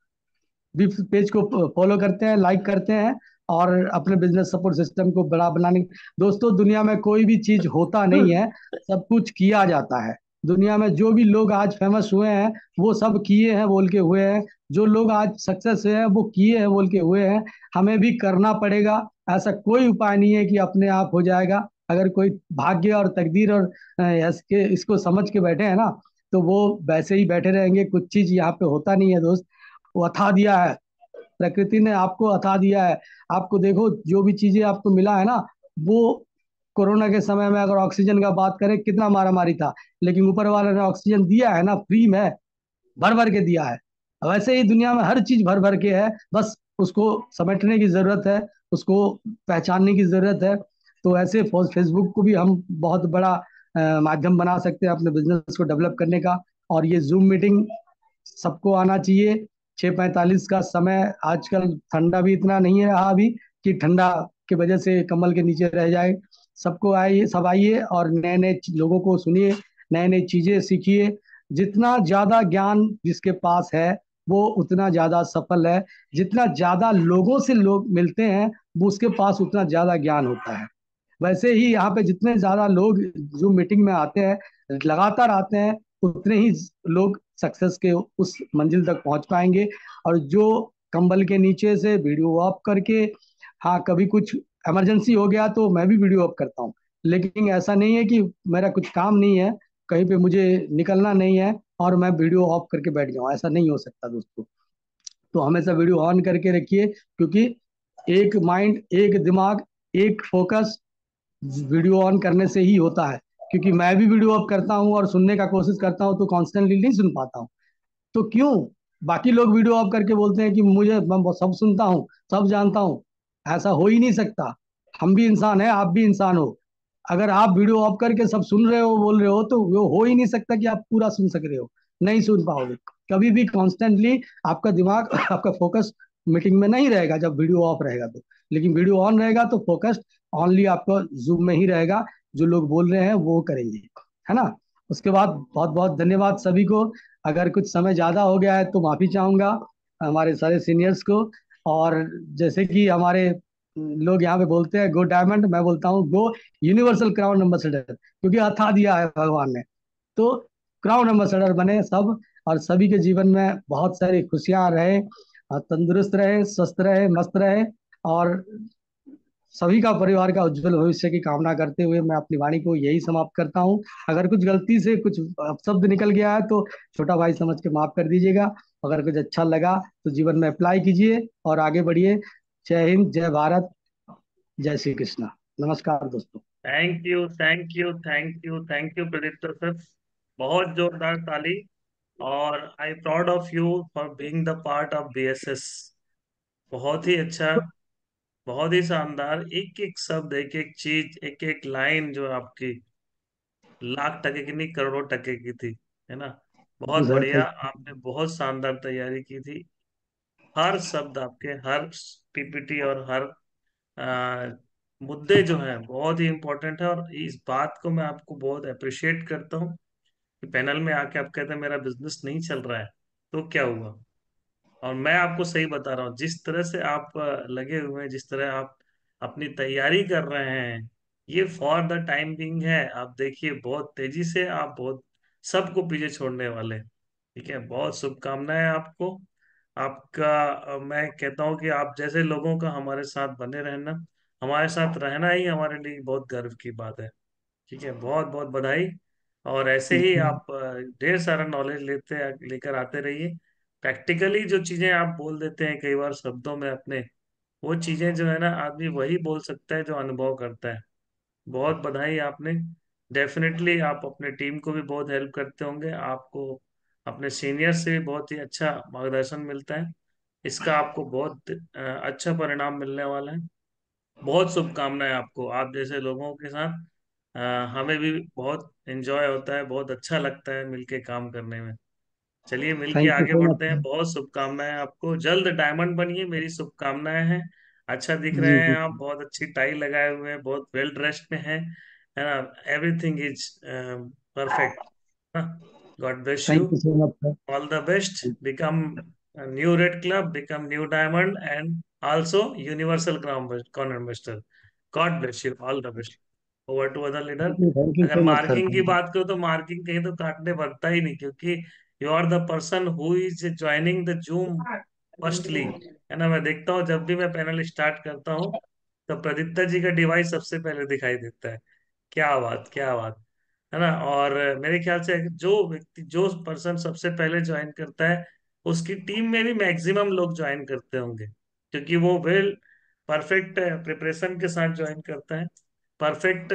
भी पेज को फॉलो करते हैं, लाइक करते हैं, और अपने बिजनेस सपोर्ट सिस्टम को बड़ा बनाने। दोस्तों दुनिया में कोई भी चीज होता नहीं है, सब कुछ किया जाता है। दुनिया में जो भी लोग आज फेमस हुए हैं वो सब किए हैं बोल के हुए हैं, जो लोग आज सक्सेस हुए हैं वो किए हैं बोल के हुए हैं। हमें भी करना पड़ेगा, ऐसा कोई उपाय नहीं है कि अपने आप हो जाएगा। अगर कोई भाग्य और तकदीर और इसको समझ के बैठे हैं ना, तो वो वैसे ही बैठे रहेंगे। कुछ चीज यहाँ पे होता नहीं है दोस्त, वो अथा दिया है प्रकृति ने आपको अता दिया है। आपको देखो, जो भी चीजें आपको मिला है ना, वो कोरोना के समय में अगर ऑक्सीजन का बात करें, कितना मारामारी था, लेकिन ऊपर वाले ने ऑक्सीजन दिया है ना, फ्री में भर भर के दिया है। वैसे ही दुनिया में हर चीज भर भर के है, बस उसको समझने की जरूरत है, उसको पहचानने की जरूरत है। तो ऐसे फेसबुक को भी हम बहुत बड़ा माध्यम बना सकते हैं अपने बिजनेस को डेवलप करने का। और ये जूम मीटिंग सबको आना चाहिए। 6:45 का समय, आजकल ठंडा भी इतना नहीं है रहा अभी कि ठंडा की वजह से कम्बल के नीचे रह जाए। सबको आइए, सब आइए और नए नए लोगों को सुनिए, नए नई चीजें सीखिए। जितना ज्यादा ज्ञान जिसके पास है, वो उतना ज्यादा सफल है। जितना ज्यादा लोगों से लोग मिलते हैं, वो उसके पास उतना ज्यादा ज्ञान होता है। वैसे ही यहाँ पे जितने ज्यादा लोग जो मीटिंग में आते हैं, लगातार आते हैं, उतने ही लोग सक्सेस के उस मंजिल तक पहुंच पाएंगे। और जो कंबल के नीचे से वीडियो ऑफ करके, हाँ कभी कुछ इमरजेंसी हो गया तो मैं भी वीडियो ऑफ करता हूँ, लेकिन ऐसा नहीं है कि मेरा कुछ काम नहीं है, कहीं पे मुझे निकलना नहीं है और मैं वीडियो ऑफ करके बैठ जाऊँ, ऐसा नहीं हो सकता दोस्तों। तो हमेशा वीडियो ऑन करके रखिए, क्योंकि एक माइंड, एक दिमाग, एक फोकस वीडियो ऑन करने से ही होता है। क्योंकि मैं भी वीडियो ऑफ करता हूँ और सुनने का कोशिश करता हूँ, तो कॉन्स्टेंटली नहीं सुन पाता हूँ। तो क्यों बाकी लोग वीडियो ऑफ करके बोलते हैं कि मुझे, मैं सब सुनता हूँ, सब जानता हूँ? ऐसा हो ही नहीं सकता। हम भी इंसान हैं, आप भी इंसान हो। अगर आप वीडियो ऑफ करके सब सुन रहे हो, बोल रहे हो, तो वो हो ही नहीं सकता कि आप पूरा सुन सक रहे हो। नहीं सुन पाओगे कभी भी कॉन्स्टेंटली। आपका दिमाग आपका फोकस मीटिंग में नहीं रहेगा जब वीडियो ऑफ रहेगा तो। लेकिन वीडियो ऑन रहेगा तो फोकस ओनली आपका जूम में ही रहेगा, जो लोग बोल रहे हैं वो करेंगे, है ना। उसके बाद बहुत बहुत धन्यवाद सभी को। अगर कुछ समय ज़्यादा हो गया है तो माफ़ी चाहूँगा हमारे सारे सीनियर्स को। और जैसे कि हमारे लोग यहाँ पे बोलते हैं गो डायमंड, मैं बोलता हूँ गो यूनिवर्सल क्राउन एम्बेसडर, क्योंकि अथा दिया है भगवान ने। तो क्राउन एम्बेसडर बने सब, और सभी के जीवन में बहुत सारी खुशियाँ रहे, तंदुरुस्त रहे, स्वस्थ रहे, मस्त रहे। और सभी का परिवार का उज्जवल भविष्य की कामना करते हुए मैं अपनी वाणी को यही समाप्त करता हूँ। अगर कुछ गलती से कुछ अपशब्द निकल गया है तो छोटा भाई समझ के माफ कर दीजिएगा। अगर कुछ अच्छा लगा तो जीवन में अप्लाई कीजिए और आगे बढ़िए। जय हिंद, जय भारत, जय श्री कृष्णा। नमस्कार दोस्तों। Thank you, thank you, thank you, thank you प्रदीप्त सर। बहुत जोरदार ताली। और I proud of you for being the part of BSS. बहुत ही अच्छा, बहुत ही शानदार। एक एक शब्द, एक एक चीज, एक एक लाइन जो आपकी लाख टके की नहीं, करोड़ों टके की थी, है ना। थैंक यू बहुत सर, बढ़िया, थैंक आपने बहुत शानदार तैयारी की थी। हर शब्द आपके, हर पीपीटी और हर मुद्दे जो हैं बहुत ही इंपॉर्टेंट है। और इस बात को मैं आपको बहुत अप्रिशिएट करता हूँ कि पैनल में आके आप कहते हैं मेरा बिजनेस नहीं चल रहा है, तो क्या हुआ। और मैं आपको सही बता रहा हूँ, जिस तरह से आप लगे हुए हैं, जिस तरह आप अपनी तैयारी कर रहे हैं, ये फॉर द टाइम बिंग है। आप देखिए बहुत तेजी से आप बहुत सबको पीछे छोड़ने वाले हैं। ठीक है, बहुत शुभकामनाएं आपको। आपका मैं कहता हूँ कि आप जैसे लोगों का हमारे साथ बने रहना, हमारे साथ रहना ही हमारे लिए बहुत गर्व की बात है। ठीक है, बहुत बहुत बधाई। और ऐसे ही यू। आप ढेर सारा नॉलेज लेकर आते रहिए। प्रैक्टिकली जो चीजें आप बोल देते हैं कई बार शब्दों में अपने, वो चीजें जो है ना, आदमी वही बोल सकता है जो अनुभव करता है। बहुत बधाई आपने। डेफिनेटली आप अपने टीम को भी बहुत हेल्प करते होंगे, आपको अपने सीनियर से भी बहुत ही अच्छा मार्गदर्शन मिलता है। इसका आपको बहुत अच्छा परिणाम मिलने वाला है। बहुत शुभकामनाएं आपको। आप जैसे लोगों के साथ हमें भी बहुत एंजॉय होता है, बहुत अच्छा लगता है मिलके काम करने में। चलिए मिलके थैंक यू आगे सो बढ़ते हैं। मच। बहुत शुभकामनाएं आपको, जल्द डायमंड बनिए, मेरी शुभकामनाएं हैं। अच्छा दिख रहे जी हैं जी। आप, बहुत अच्छी टाई लगाए हुए हैं, बहुत वेल ड्रेस्ड में हैं, है ना। Everything is perfect. God bless you. Thank you so much sir. All the best. Become a new Red Club, become new Diamond, and also Universal Crown Investor. God bless you. All the best. Over to other leader. Thank you अगर सो much sir, marking की thank you. बात करो तो marking कहीं तो काटने बनता ही नहीं, क्योंकि you are the person who is joining the zoom firstly, है ना। मैं देखता हूँ जब भी मैं पैनल स्टार्ट करता हूँ, तो प्रदीप्ता जी का डिवाइस सबसे पहले दिखाई देता है। क्या बात, क्या बात, है ना। और मेरे ख्याल से जो व्यक्ति, जो पर्सन सबसे पहले ज्वाइन करता है, उसकी टीम में भी मैक्सिमम लोग ज्वाइन करते होंगे, क्योंकि वो वेल परफेक्ट प्रिपरेशन के साथ ज्वाइन करते हैं। परफेक्ट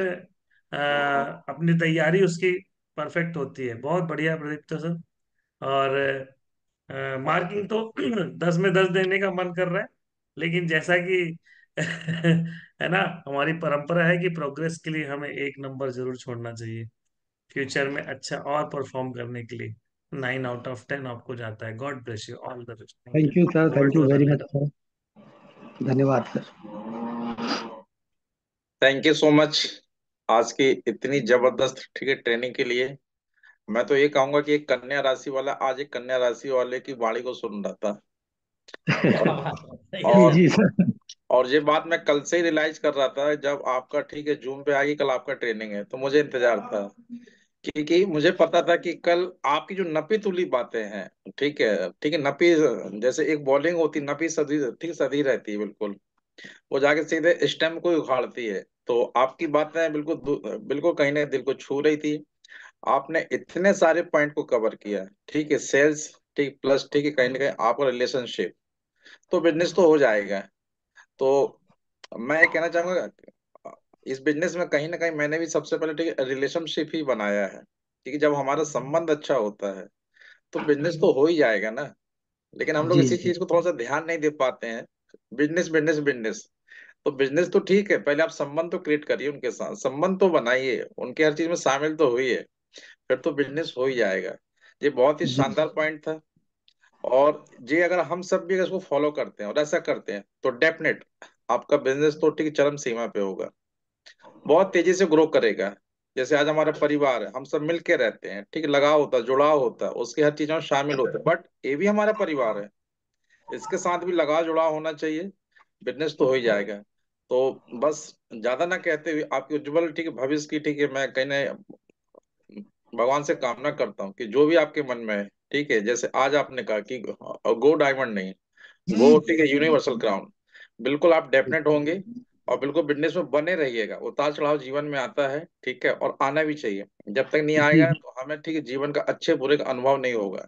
अपनी तैयारी उसकी परफेक्ट होती है। बहुत बढ़िया प्रदीप्त सर। और मार्किंग तो 10 में 10 देने का मन कर रहा है, लेकिन जैसा कि है ना, हमारी परंपरा है कि प्रोग्रेस के लिए हमें 1 नंबर जरूर छोड़ना चाहिए फ्यूचर में अच्छा और परफॉर्म करने के लिए। 9 आउट ऑफ 10 आपको जाता है। God bless you, all the best. Thank thank you. You sir, over thank to you very much Ananya. Sir. धन्यवाद sir. Thank you so much आज की इतनी जबरदस्त ठीक है ट्रेनिंग के लिए। मैं तो ये कहूंगा कि एक कन्या राशि वाला आज एक कन्या राशि वाले की वाणी को सुन रहा था। और क्या बात है, सही जी है और जी सर। सर। और ये बात मैं कल से ही रियलाइज कर रहा था, जब आपका ठीक है जूम पे आएगी कल आपका ट्रेनिंग है तो मुझे इंतजार था। क्योंकि मुझे पता था कि कल आपकी जो नपी तुली बातें हैं, ठीक है नपी, जैसे एक बॉलिंग होती नपी सदी, ठीक सदी रहती है बिल्कुल, वो जाके सीधे स्टंप को ही उखाड़ती है। तो आपकी बातें बिल्कुल बिल्कुल कहीं ना दिल को छू रही थी। आपने इतने सारे पॉइंट को कवर किया, ठीक है सेल्स, ठीक प्लस ठीक है कहीं ना कहीं आपका रिलेशनशिप, तो बिजनेस तो हो जाएगा। तो मैं ये कहना चाहूंगा, इस बिजनेस में कहीं ना कहीं मैंने भी सबसे पहले ठीक है रिलेशनशिप ही बनाया है, क्योंकि जब हमारा संबंध अच्छा होता है तो बिजनेस तो हो ही जाएगा ना। लेकिन हम लोग जी इसी जी चीज को थोड़ा सा ध्यान नहीं दे पाते हैं। बिजनेस बिजनेस बिजनेस, तो बिजनेस तो ठीक है, पहले आप संबंध तो क्रिएट करिए उनके साथ, संबंध तो बनाइए, उनके हर चीज में शामिल तो हुई है, फिर तो बिजनेस हो ही जाएगा। ये बहुत ही जी शानदार पॉइंट था। और ये अगर हम सब भी अगर इसको फॉलो करते हैं और ऐसा करते हैं तो डेफिनेट आपका बिजनेस तो ठीक चरम सीमा पे होगा, बहुत तेजी से ग्रो करेगा। जैसे आज हमारा परिवार है, हम सब मिलके रहते हैं, ठीक लगाव होता है, जुड़ाव होता है, उसकी हर चीजों में शामिल होते हैं, बट ये भी हमारा परिवार है, इसके साथ भी लगाव जुड़ाव होना चाहिए। बिजनेस तो हो ही जाएगा। तो बस ज्यादा ना कहते हुए आपके उज्जवल ठीक है भविष्य की ठीक है मैं कहीं ना भगवान से कामना करता हूँ कि जो भी आपके मन में है, ठीक है जैसे आज आपने कहा कि गो डायमंड नहीं, गो ठीक है यूनिवर्सल क्राउन, बिल्कुल आप डेफिनेट होंगे। और बिल्कुल बिजनेस में बने रहिएगा। उतार चढ़ाव जीवन में आता है, ठीक है, और आना भी चाहिए। जब तक नहीं जी आएगा तो हमें ठीक है जीवन का अच्छे बुरे का अनुभव नहीं होगा।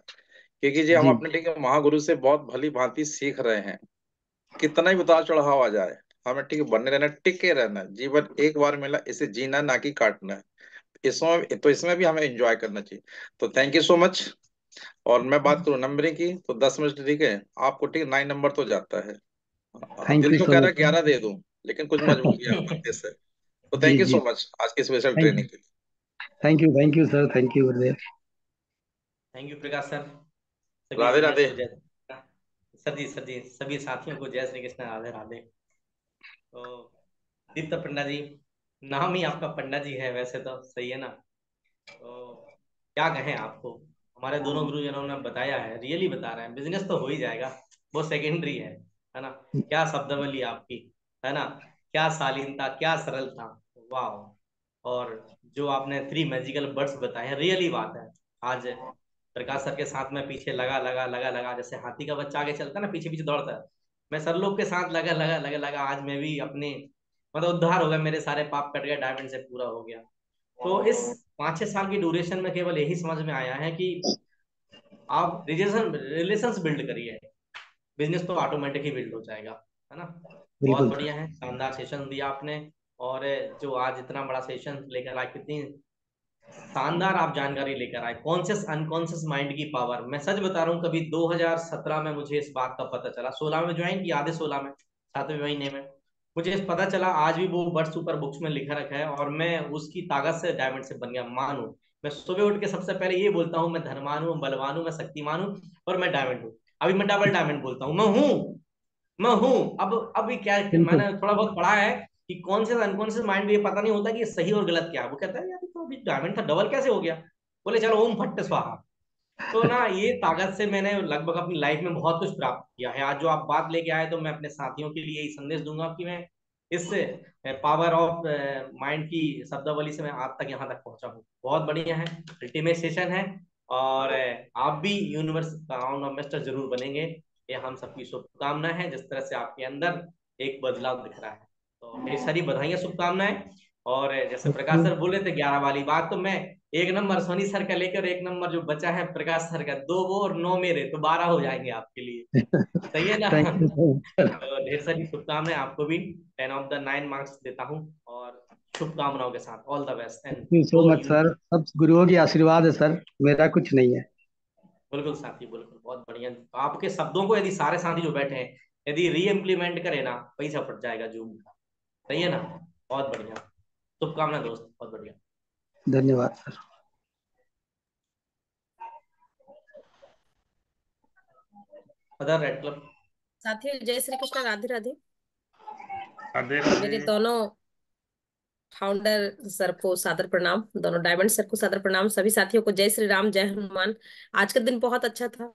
क्योंकि जी हम जी अपने ठीक है महागुरु से बहुत भली भांति सीख रहे हैं, कितना ही उतार चढ़ाव आ जाए हमें ठीक है बने रहना, टिके रहना। जीवन एक बार मिला, इसे जीना ना कि काटना है। इसमें भी हमें एंजॉय करना चाहिए। तो थैंक यू सो मच। और मैं बात करूं नंबरिंग की तो 10 में से ठीक है आपको ठीक 9 नंबर तो जाता है। थैंक दिल यू तो सो कह रहा है मच। 11 दे दूं, लेकिन कुछ मजबूरियां बनते से। तो जी थैंक यू जी। सो मच आज की स्पेशल थैंक ट्रेनिंग के लिए। Thank you sir, thank you गुरुदेव। Thank you Prakash sir. सभी राधे लीडर्स राधे। को जय। सर जी सभी साथियों को जय श्री कृष्ण, राधे राधे। तो दीप्त पंडा जी, नाम ही आपका पंडा जी है, वैसे तो सही है ना। तो क्या कहें आपको, हमारे दोनों गुरुजनों ने बताया है, रियली बता रहे हैं, बिजनेस तो हो ही जाएगा, वो सेकेंडरी है ना। क्या शब्दावली आपकी, है ना, क्या शालीनता, क्या सरलता, वाह। और जो आपने 3 मैजिकल वर्ड्स बताए हैं, रियली बात है। आज प्रकाश सर के साथ में पीछे लगा लगा लगा लगा, जैसे हाथी का बच्चा आगे चलता है ना, पीछे पीछे दौड़ता है, मैं सर लोग के साथ लगा लगा लगा लगा, आज मैं भी अपने मतलब उद्धार हो गया, मेरे सारे पाप कट गए, डायमंड से पूरा हो गया। तो इस 5-6 साल की ड्यूरेशन में केवल यही समझ में आया है कि आप रिलेशंस बिल्ड करिए, बिजनेस तो ऑटोमेटिक ही बिल्ड हो जाएगा, है ना। बहुत बिल्कुल सर। बढ़िया है, शानदार सेशन दिया आपने। और जो आज इतना बड़ा सेशन लेकर आए, कितनी शानदार आप जानकारी लेकर आए, कॉन्शियस अनकॉन्शियस माइंड की पावर। मैं सच बता रहा हूँ, कभी 2017 में मुझे इस बात का पता चला, 16 में ज्वाइन किया, आधे 16 में, 7वें महीने में मुझे पता चला। आज भी वो वर्ड सुपर बुक्स में लिखा रखा है, और मैं उसकी ताकत से डायमंड से बन गया, मानो। मैं सुबह उठ के सबसे पहले ये बोलता हूँ, मैं धनवान हूँ, बलवान हूँ, मैं शक्तिमान हूँ, और मैं डायमंड हूँ। अभी मैं डबल डायमंड बोलता हूँ, मैं हूँ। अब ये क्या, बिल्कुल। मैंने थोड़ा बहुत पढ़ा है कि कॉन्शियस अनकॉन्शियस माइंड में ये पता नहीं होता कि ये सही और गलत क्या है। वो कहता है यार तो अभी डायमंड था, डबल कैसे हो गया। बोले चलो ओम फट्ट स्वाहा। तो ना ये ताकत से मैंने लगभग अपनी लाइफ में बहुत कुछ प्राप्त किया है। आज जो आप बात लेके आए, तो मैं अपने साथियों के लिए यही संदेश दूंगा कि मैं इस पावर ऑफ माइंड की शब्दावली से मैं आज तक यहाँ तक पहुंचा हूँ। बहुत बढ़िया है, अल्टीमेट सेशन है। और आप भी यूनिवर्स क्राउन ऑफ मास्टर जरूर बनेंगे, ये हम सबकी शुभकामना है, जिस तरह से आपके अंदर एक बदलाव दिख रहा है। तो ढेर सारी बधाइयां, शुभकामनाएं। और जैसे थैंक प्रकाश यू। सर बोले थे 11 वाली बात, तो मैं एक नंबर सोनी सर का लेकर, एक नंबर जो बचा है प्रकाश सर का, 2 वो और 9 मेरे, तो 12 हो जाएंगे आपके लिए। सही है ना? Thank you so much sir. तो ढेर सारी शुभकामनाएं आपको भी। 10 ऑफ द 9 मार्क्स देता हूँ, और शुभकामनाओं के साथ all the best and thank you so go much unique. Sir, सब गुरुओं की आशीर्वाद है सर, मेरा कुछ नहीं है। बिल्कुल साथी, बिल्कुल, बहुत बढ़िया। आपके शब्दों को यदि सारे साथी जो बैठे हैं यदि री इम्प्लीमेंट करे ना, पैसा फट जाएगा जूम का। सही है ना? बहुत बढ़िया, शुभकामनाएं दोस्त, बहुत बढ़िया। धन्यवाद सर। Other red club. साथियों जय श्री कृष्ण, राधे राधे। राधे राधे। मेरे दोनों फाउंडर सर को सादर प्रणाम, दोनों डायमंड सर को सादर प्रणाम, सभी साथियों को जय श्री राम, जय हनुमान। आज का दिन बहुत अच्छा था,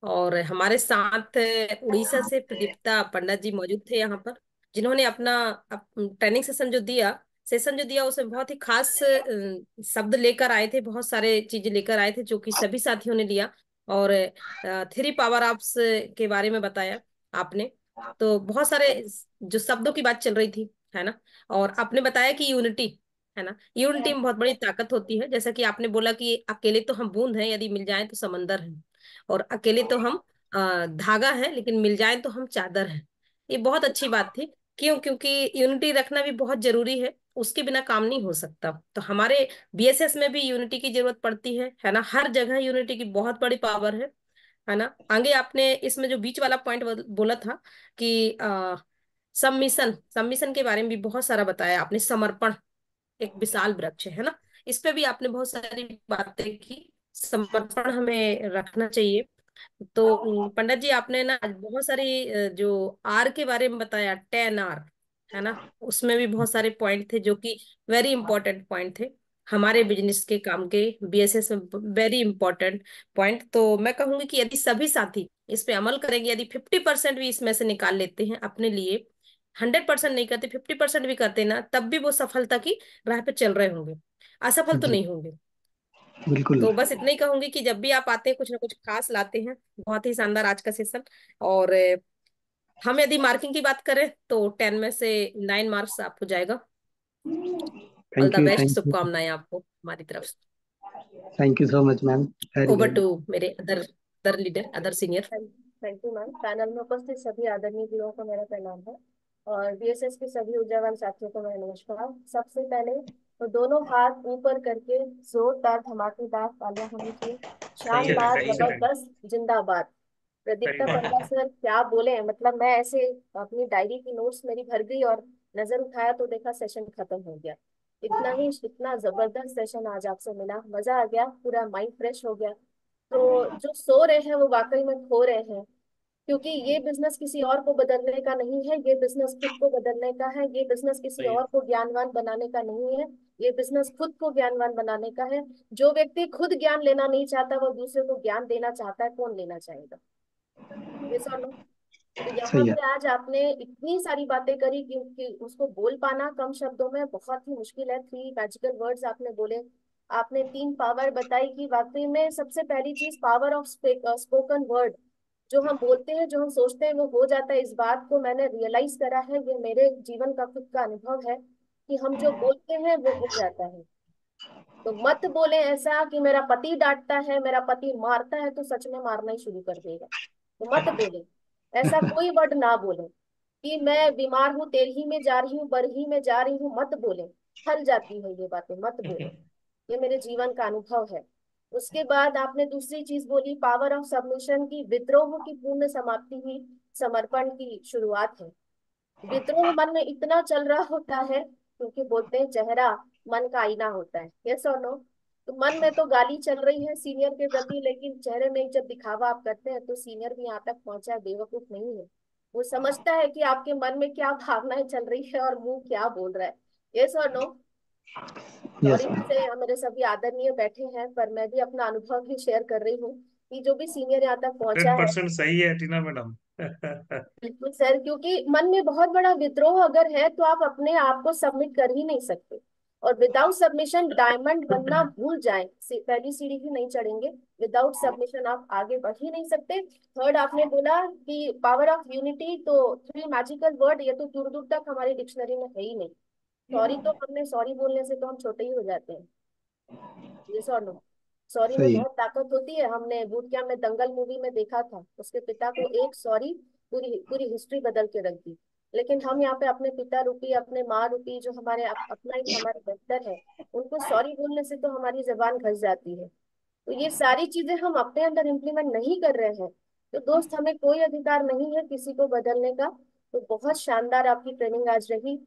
और हमारे साथ उड़ीसा से प्रदीप्ता पंडित जी मौजूद थे यहाँ पर, जिन्होंने अपना ट्रेनिंग सेशन जो दिया उसमें बहुत ही खास शब्द लेकर आए थे, बहुत सारे चीजें लेकर आए थे जो कि सभी साथियों ने लिया। और 3 पावर अप्स के बारे में बताया आपने, तो बहुत सारे जो शब्दों की बात चल रही थी, है ना। और आपने बताया कि यूनिटी, है ना, यूनिटी में बहुत बड़ी ताकत होती है। जैसा कि आपने बोला कि अकेले तो हम बूंद हैं, यदि मिल जाए तो समंदर है, और अकेले तो हम धागा है, लेकिन मिल जाए तो हम चादर हैं। ये बहुत अच्छी बात थी। क्यों? क्योंकि यूनिटी रखना भी बहुत जरूरी है, उसके बिना काम नहीं हो सकता। तो हमारे बीएसएस में भी यूनिटी की जरूरत पड़ती है ना। हर जगह यूनिटी की बहुत बड़ी पावर है ना। आगे आपने इसमें जो बीच वाला पॉइंट बोला था कि सबमिशन सबमिशन के बारे में भी बहुत सारा बताया आपने। समर्पण एक विशाल वृक्ष है ना, इस पे भी आपने बहुत सारी बातें की। समर्पण हमें रखना चाहिए। तो पंडित जी आपने ना आज बहुत सारी जो आर के बारे में बताया, 10 आर, है ना, उसमें भी बहुत सारे पॉइंट थे जो कि वेरी इंपॉर्टेंट पॉइंट थे हमारे बिजनेस के काम के, बीएसएस में वेरी इंपॉर्टेंट पॉइंट। तो मैं कहूंगी कि यदि सभी साथी इस पे अमल करेंगे, यदि 50% भी इसमें से निकाल लेते हैं अपने लिए, 100% नहीं करते, 50% भी करते ना, तब भी वो सफलता की राह पे चल रहे होंगे, असफल तो जी नहीं होंगे। बिल्कुल। तो बस इतना ही कहूंगी कि जब भी आप आते हैं कुछ ना कुछ खास लाते हैं। बहुत ही शानदार आज का सेशन। और हम यदि मार्किंग की बात करें तो 10 में से 9 मार्क्स आपको जाएगा। All thank the you, best, thank you. शुभकामनाएं आपको हमारी तरफ से। Thank you so much ma'am, very over good. To मेरे other other leader, other senior. Thank you ma'am. Panel में उपस्थित सभी आदरणीय गुरुओं को मेरा प्रणाम है, और बीएसएस के सभी ऊर्जावान साथियों को मेरा नमस्कार। सबसे पहले तो दोनों हाथ ऊपर करके जोरदार धमाकेदार तालियां होनी चाहिए। सही है, शानदार, एक्सीलेंट। जबरदस्त, जिंदाबाद। सही प्रदीप्ता बात पंडा है। सर क्या बोले, मतलब मैं ऐसे अपनी डायरी की नोट्स मेरी भर गई, और नजर उठाया तो देखा सेशन खत्म हो गया। इतना जबरदस्त सेशन आज आपसे मिला, मजा आ गया, पूरा माइंड फ्रेश हो गया। तो जो सो रहे हैं वो वाकई में खो रहे हैं, क्योंकि ये बिजनेस किसी और को बदलने का नहीं है, ये बिजनेस खुद को बदलने का है। ये बिजनेस किसी सही है। और को ज्ञानवान बनाने का नहीं है, ये बिजनेस खुद को ज्ञानवान बनाने का है। जो व्यक्ति खुद ज्ञान लेना नहीं चाहता वो दूसरे को ज्ञान देना चाहता है, कौन लेना चाहेगा? ये सर। तो यहाँ सही है। पे आज आपने इतनी सारी बातें करी, क्योंकि उसको बोल पाना कम शब्दों में बहुत ही मुश्किल है। 3 मैजिकल वर्ड्स आपने बोले, आपने 3 पावर बताई कि वाकई में सबसे पहली चीज पावर ऑफ स्पोकन वर्ड। जो हम बोलते हैं, जो हम सोचते हैं वो हो जाता है। इस बात को मैंने रियलाइज करा है, ये मेरे जीवन का खुद का अनुभव है कि हम जो बोलते हैं वो हो जाता है। तो मत बोले ऐसा कि मेरा पति डांटता है, मेरा पति मारता है, तो सच में मारना ही शुरू कर देगा। तो मत बोले ऐसा, कोई वर्ड ना बोले कि मैं बीमार हूँ, तेरही में जा रही हूँ, बरही में जा रही हूँ, मत बोले। फल जाती है ये बातें, मत बोले। ये मेरे जीवन का अनुभव है। उसके बाद आपने दूसरी चीज बोली, पावर ऑफ सबमिशन की, विद्रोह की पूर्ण समाप्ति ही समर्पण की शुरुआत है। विद्रोह मन में इतना चल रहा होता है, क्योंकि बोलते हैं चेहरा मन का आईना होता है, यस और नो। तो मन में तो गाली चल रही है सीनियर के प्रति, लेकिन चेहरे में जब दिखावा आप करते हैं तो सीनियर भी यहाँ तक पहुंचा है, बेवकूफ नहीं है। वो समझता है कि आपके मन में क्या भावनाएं चल रही है और मुंह क्या बोल रहा है, यस और नो। Yes sorry ma'am. से मेरे सभी आदरणीय बैठे हैं, पर मैं भी अपना अनुभव ही शेयर कर रही हूँ कि जो भी सीनियर यहाँ तक पहुंचा है। 100% सही है टीना मैडम। बिल्कुल सर, क्योंकि मन में बहुत बड़ा विद्रोह अगर है तो आप अपने आप को सबमिट कर ही नहीं सकते। और विदाउट सबमिशन डायमंड बनना भूल जाएं, पहली सीढ़ी ही नहीं चढ़ेंगे। विदाउट सबमिशन आप आगे बढ़ ही नहीं सकते। थर्ड आपने बोला कि पावर ऑफ यूनिटी, तो 3 मैजिकल वर्ड, ये तो दूर दूर तक हमारी डिक्शनरी में है ही नहीं। सॉरी तो हमने, सॉरी बोलने से तो हम छोटे ही हो जाते हैं। ये नो? सॉरी में सही। बहुत ताकत होती है। हमने बूट कैम्प में दंगल मूवी में देखा था, उसके पिता को एक सॉरी पूरी पूरी हिस्ट्री बदल के रख दी। लेकिन हम यहाँ पे अपने पिता रूपी, अपने माँ रूपी, जो हमारे अपना ही हमारे बेहतर है, उनको सॉरी बोलने से तो हमारी जबान घस जाती है। तो ये सारी चीजें हम अपने अंदर इम्प्लीमेंट नहीं कर रहे हैं, तो दोस्त हमें कोई अधिकार नहीं है किसी को बदलने का। तो बहुत शानदार आपकी ट्रेनिंग आज रही।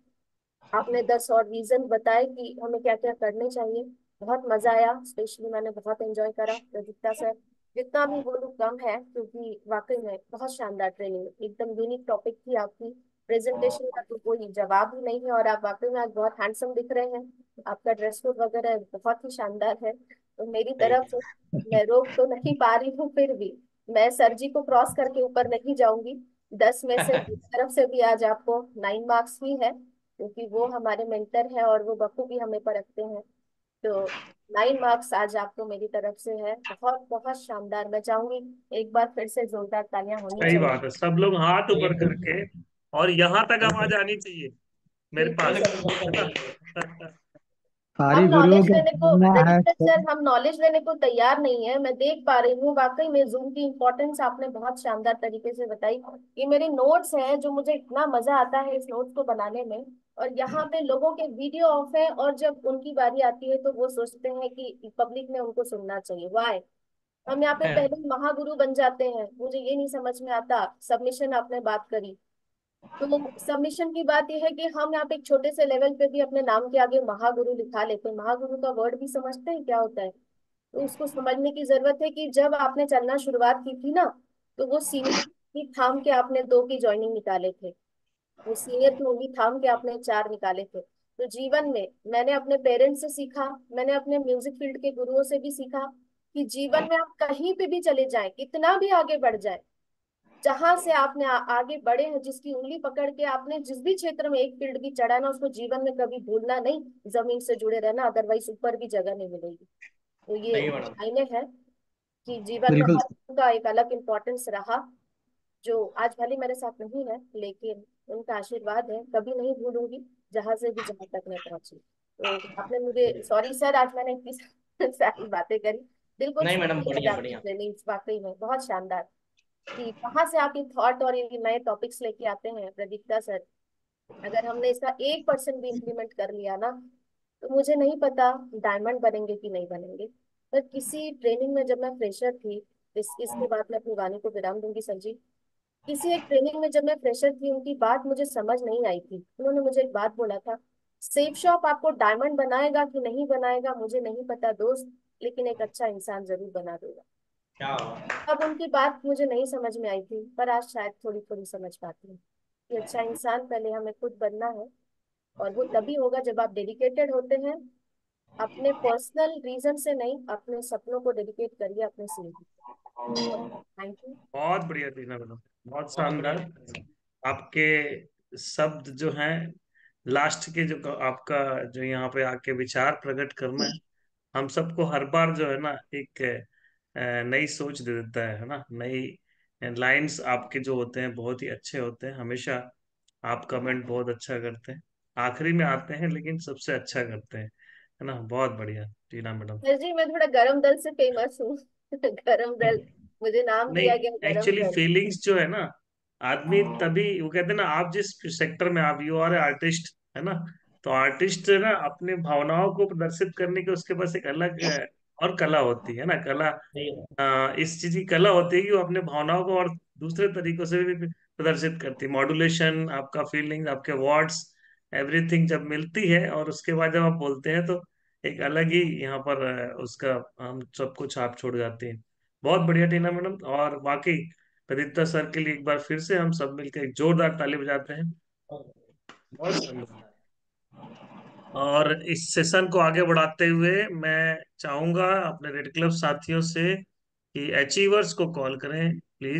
आपने 10 और रीजन बताए कि हमें क्या क्या करने चाहिए। बहुत मजा आया, स्पेशली मैंने बहुत एंजॉय करा। प्रदीप्ता सर, जितना भी बोलूँ कम है, क्योंकि वाकई में बहुत शानदार ट्रेनिंग, एकदम यूनिक टॉपिक थी आपकी। प्रेजेंटेशन का तो कोई जवाब ही नहीं है, और आप वाकई में आज बहुत हैंडसम दिख रहे हैं। आपका ड्रेस कोड वगैरह बहुत ही शानदार है। तो मेरी थैंक तरफ से, मैं रोक तो नहीं पा रही हूँ, फिर भी मैं सर जी को क्रॉस करके ऊपर नहीं जाऊंगी। 10 में से यू। मेरी तरफ से भी आज आपको 9 मार्क्स ही है, क्योंकि वो हमारे मेंटर है और वो बखूबी हमें परखते हैं। तो 9 मार्क्स आज आपको मेरी तरफ से है। बहुत बहुत शानदार। मैं चाहूंगी एक बार फिर से जोरदार तालियां होनी सही चाहिए। बात है, सब लोग हाथ ऊपर करके, और यहाँ तक आवाज आनी चाहिए मेरे बिल्कुल पास, सर, है बिल्कुल। ना? सारी हम गुरुओं नॉलेज का लेने को, कहना है रजिस्टर सर, हम नॉलेज लेने को तैयार नहीं है। मैं देख पा रही हूँ वाकई में जूम की इम्पोर्टेंस आपने बहुत शानदार तरीके से बताई। ये मेरे नोट्स हैं, जो मुझे इतना मजा आता है इस नोट्स को बनाने में। और यहाँ पे लोगों के वीडियो ऑफ है, और जब उनकी बारी आती है तो वो सोचते हैं कि पब्लिक ने उनको सुनना चाहिए। वाई हम यहाँ पे पहले ही महागुरु बन जाते हैं, मुझे ये नहीं समझ में आता। सबमिशन आपने बात करी, तो सबमिशन की बात यह है कि हम यहाँ पे एक छोटे से लेवल पे भी अपने नाम के आगे महागुरु लिखा लेते हैं। महागुरु का वर्ड भी समझते हैं क्या होता है? तो उसको समझने की जरूरत है कि जब आपने चलना शुरुआत की थी ना, तो वो सीनियर की थाम के आपने 2 की ज्वाइनिंग निकाले थे, वो सीनियर की उंगली थाम के आपने 4 निकाले थे। तो जीवन में मैंने अपने पेरेंट्स से सीखा, मैंने अपने म्यूजिक फील्ड के गुरुओं से भी सीखा, कि जीवन में आप कहीं पे भी चले जाएं, कितना भी आगे बढ़ जाए, जहां से आपने आगे बढ़े हैं, जिसकी उंगली पकड़ के आपने जिस भी क्षेत्र में एक फील्ड भी चढ़ा ना, उसको जीवन में कभी भूलना नहीं, जमीन से जुड़े रहना, अदरवाइज ऊपर भी जगह नहीं मिलेगी। तो ये सही मैडम। मायने है कि जीवन में बिल्कुल। हर का एक अलग इम्पोर्टेंस रहा, जो आज भले मेरे साथ नहीं है, लेकिन उनका आशीर्वाद है, कभी नहीं भूलूंगी, जहां से भी जहां तक मैं पहुंची। तो आपने मुझे, सॉरी सर, आज मैंने इतनी सारी बातें करी, दिल को नहीं छू मैडम, गई आज बढ़िया आपकी बढ़िया। ट्रेनिंग, वाकई में बहुत शानदार। कि कहाँ से आप ये थॉट और ये नए टॉपिक्स लेके आते हैं प्रदीप्ता सर। अगर हमने इसका 1% भी इम्प्लीमेंट कर लिया ना, तो मुझे नहीं पता डायमंड बनेंगे कि नहीं बनेंगे। पर किसी ट्रेनिंग में जब मैं फ्रेशर थी, इसके बाद मैं अपनी वाणी को विराम दूंगी सर जी। किसी एक ट्रेनिंग में जब मैं फ्रेशर थी, उनकी बात मुझे समझ नहीं आई थी। उन्होंने मुझे एक बात बोला था, सेफ शॉप आपको डायमंड बनाएगा कि नहीं बनाएगा मुझे नहीं पता दोस्त, लेकिन एक अच्छा इंसान जरूर बना देगा। क्या हुआ? अब उनकी बात मुझे नहीं समझ में आई थी, पर आज शायद थोड़ी थोड़ी समझ पाती हूँ कि अच्छा इंसान पहले हमें खुद बनना है। और वो तभी होगा जब आप डेडिकेटेड होते हैं, अपने पर्सनल रीजन से नहीं, अपने सपनों को डेडिकेट करिए अपने सीखी। Thank you. बहुत बढ़िया थी ना मैडम, बहुत बहुत शानदार। बढ़िया। आपके शब्द जो हैं, लास्ट के जो आपका जो यहाँ पे आके विचार प्रकट करना है, हम सबको हर बार जो है ना एक नई सोच दे देता है ना। नई लाइंस आपके जो होते हैं बहुत ही अच्छे होते हैं हमेशा। आप कमेंट बहुत अच्छा करते हैं, आखिरी में आते हैं लेकिन सबसे अच्छा करते हैं, है ना। बहुत बढ़िया टीना मैडम। सर जी, मैं थोड़ा गरम दल से फेमस हूँ। गरम दल, मुझे नाम नहीं, दिया गया गरम एक्चुअली दल। फीलिंग्स जो है ना, आदमी तभी वो कहते हैं ना, आप जिस सेक्टर में आप, यू आर आर्टिस्ट, है ना। तो आर्टिस्ट है ना, अपने भावनाओं को प्रदर्शित करने के उसके पास एक अलग और कला होती है ना, कला। सही है। इस चीज की कला होती है कि वो अपने भावनाओं को और दूसरे तरीकों से भी प्रदर्शित करती है। मॉड्यूलेशन, आपका फीलिंग, आपके वर्ड्स, एवरीथिंग जब मिलती है और उसके बाद जब आप बोलते हैं, तो एक अलग ही यहाँ पर उसका हम सब कुछ आप छोड़ जाते हैं। बहुत बढ़िया टीना मैडम, और वाकई प्रदीप्ता सर के लिए एक बार फिर से हम सब मिलकर एक जोरदार ताली बजाते हैं। बहुत सुंदर। और इस सेशन को आगे बढ़ाते हुए मैं चाहूंगा अपने रेड क्लब साथियों से कि अचीवर्स को कॉल करें प्लीज।